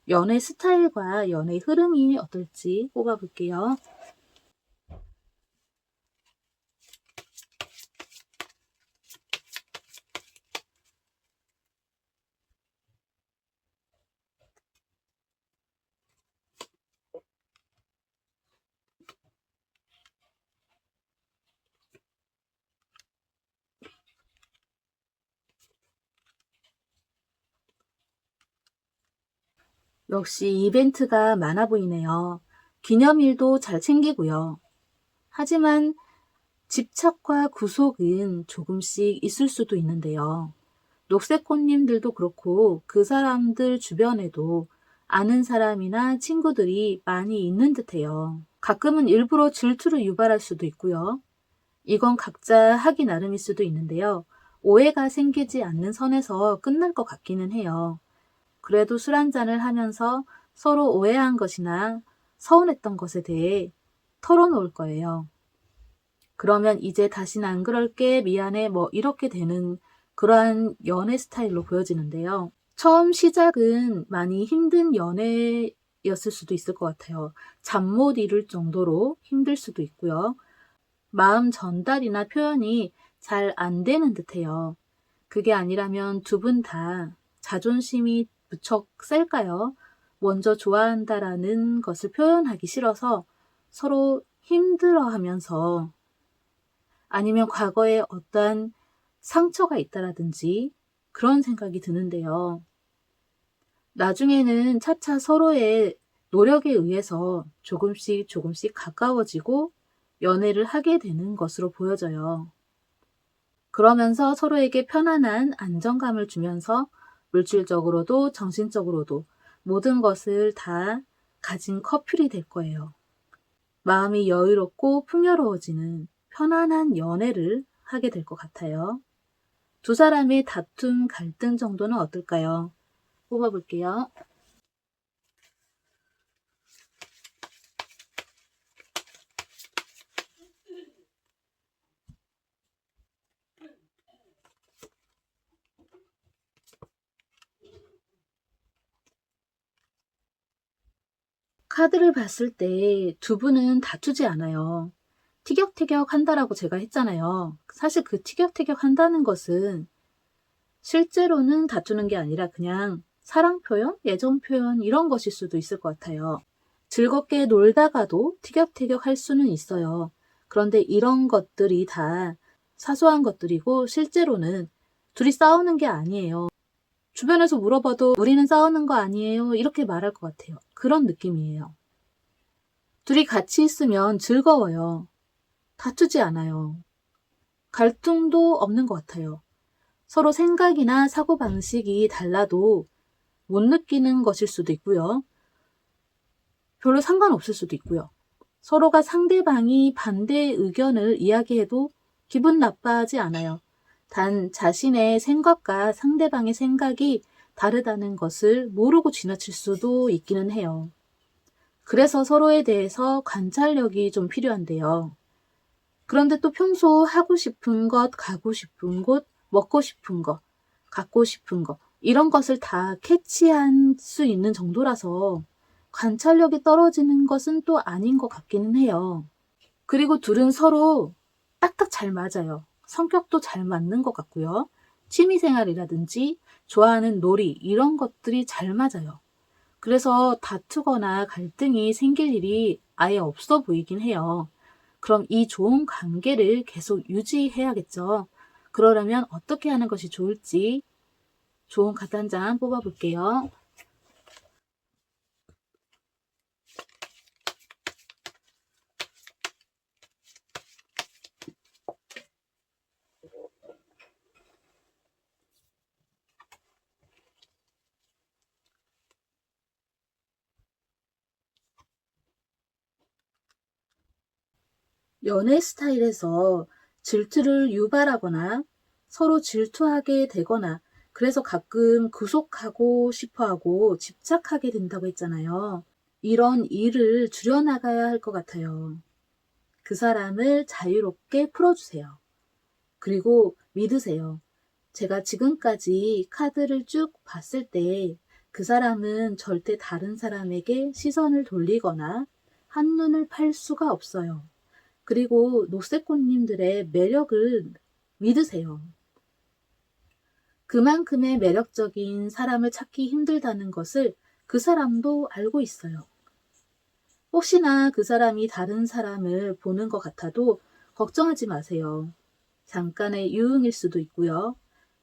연애 스타일과 연애 흐름이 어떨지 뽑아볼게요. 역시 이벤트가 많아 보이네요. 기념일도 잘 챙기고요. 하지만 집착과 구속은 조금씩 있을 수도 있는데요. 녹색꽃님들도 그렇고 그 사람들 주변에도 아는 사람이나 친구들이 많이 있는 듯해요. 가끔은 일부러 질투를 유발할 수도 있고요. 이건 각자 하기 나름일 수도 있는데요. 오해가 생기지 않는 선에서 끝날 것 같기는 해요. 그래도 술 한잔을 하면서 서로 오해한 것이나 서운했던 것에 대해 털어놓을 거예요. 그러면 이제 다시는 안 그럴게, 미안해, 뭐 이렇게 되는 그러한 연애 스타일로 보여지는데요. 처음 시작은 많이 힘든 연애였을 수도 있을 것 같아요. 잠 못 이룰 정도로 힘들 수도 있고요. 마음 전달이나 표현이 잘 안 되는 듯해요. 그게 아니라면 두 분 다 자존심이 무척 셀까요? 먼저 좋아한다라는 것을 표현하기 싫어서 서로 힘들어하면서 아니면 과거에 어떠한 상처가 있다라든지 그런 생각이 드는데요. 나중에는 차차 서로의 노력에 의해서 조금씩 가까워지고 연애를 하게 되는 것으로 보여져요. 그러면서 서로에게 편안한 안정감을 주면서 물질적으로도 정신적으로도 모든 것을 다 가진 커플이 될 거예요. 마음이 여유롭고 풍요로워지는 편안한 연애를 하게 될 것 같아요. 두 사람의 다툼, 갈등 정도는 어떨까요? 뽑아볼게요. 카드를 봤을 때 두 분은 다투지 않아요. 티격태격 한다라고 제가 했잖아요. 사실 그 티격태격 한다는 것은 실제로는 다투는 게 아니라 그냥 사랑 표현, 애정 표현 이런 것일 수도 있을 것 같아요. 즐겁게 놀다가도 티격태격 할 수는 있어요. 그런데 이런 것들이 다 사소한 것들이고 실제로는 둘이 싸우는 게 아니에요. 주변에서 물어봐도 우리는 싸우는 거 아니에요. 이렇게 말할 것 같아요. 그런 느낌이에요. 둘이 같이 있으면 즐거워요. 다투지 않아요. 갈등도 없는 것 같아요. 서로 생각이나 사고방식이 달라도 못 느끼는 것일 수도 있고요. 별로 상관없을 수도 있고요. 서로가 상대방이 반대 의견을 이야기해도 기분 나빠하지 않아요. 단 자신의 생각과 상대방의 생각이 다르다는 것을 모르고 지나칠 수도 있기는 해요. 그래서 서로에 대해서 관찰력이 좀 필요한데요. 그런데 또 평소 하고 싶은 것, 가고 싶은 곳, 먹고 싶은 것, 갖고 싶은 것, 이런 것을 다 캐치할 수 있는 정도라서 관찰력이 떨어지는 것은 또 아닌 것 같기는 해요. 그리고 둘은 서로 딱딱 잘 맞아요. 성격도 잘 맞는 것 같고요. 취미생활이라든지 좋아하는 놀이 이런 것들이 잘 맞아요. 그래서 다투거나 갈등이 생길 일이 아예 없어 보이긴 해요. 그럼 이 좋은 관계를 계속 유지해야겠죠. 그러려면 어떻게 하는 것이 좋을지 좋은 카드 한 장 뽑아볼게요. 연애 스타일에서 질투를 유발하거나 서로 질투하게 되거나 그래서 가끔 구속하고 싶어하고 집착하게 된다고 했잖아요. 이런 일을 줄여나가야 할 것 같아요. 그 사람을 자유롭게 풀어주세요. 그리고 믿으세요. 제가 지금까지 카드를 쭉 봤을 때 그 사람은 절대 다른 사람에게 시선을 돌리거나 한눈을 팔 수가 없어요. 그리고 녹색꽃님들의 매력을 믿으세요. 그만큼의 매력적인 사람을 찾기 힘들다는 것을 그 사람도 알고 있어요. 혹시나 그 사람이 다른 사람을 보는 것 같아도 걱정하지 마세요. 잠깐의 유흥일 수도 있고요.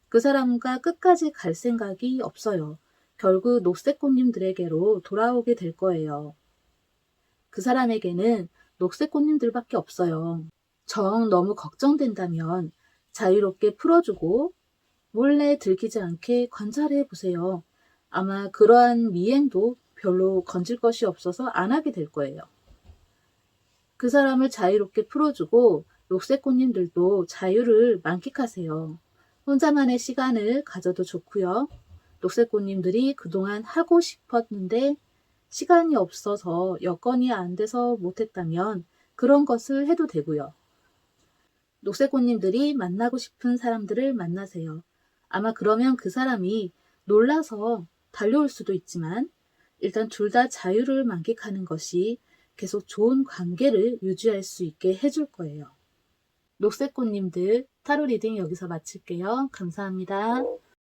그 사람과 끝까지 갈 생각이 없어요. 결국 녹색꽃님들에게로 돌아오게 될 거예요. 그 사람에게는 녹색 꽃님들밖에 없어요. 정 너무 걱정된다면 자유롭게 풀어주고 몰래 들키지 않게 관찰해 보세요. 아마 그러한 미행도 별로 건질 것이 없어서 안 하게 될 거예요. 그 사람을 자유롭게 풀어주고 녹색 꽃님들도 자유를 만끽하세요. 혼자만의 시간을 가져도 좋고요. 녹색 꽃님들이 그동안 하고 싶었는데 시간이 없어서 여건이 안 돼서 못했다면 그런 것을 해도 되고요. 녹색 꽃님들이 만나고 싶은 사람들을 만나세요. 아마 그러면 그 사람이 놀라서 달려올 수도 있지만 일단 둘 다 자유를 만끽하는 것이 계속 좋은 관계를 유지할 수 있게 해줄 거예요. 녹색 꽃님들 타로 리딩 여기서 마칠게요. 감사합니다.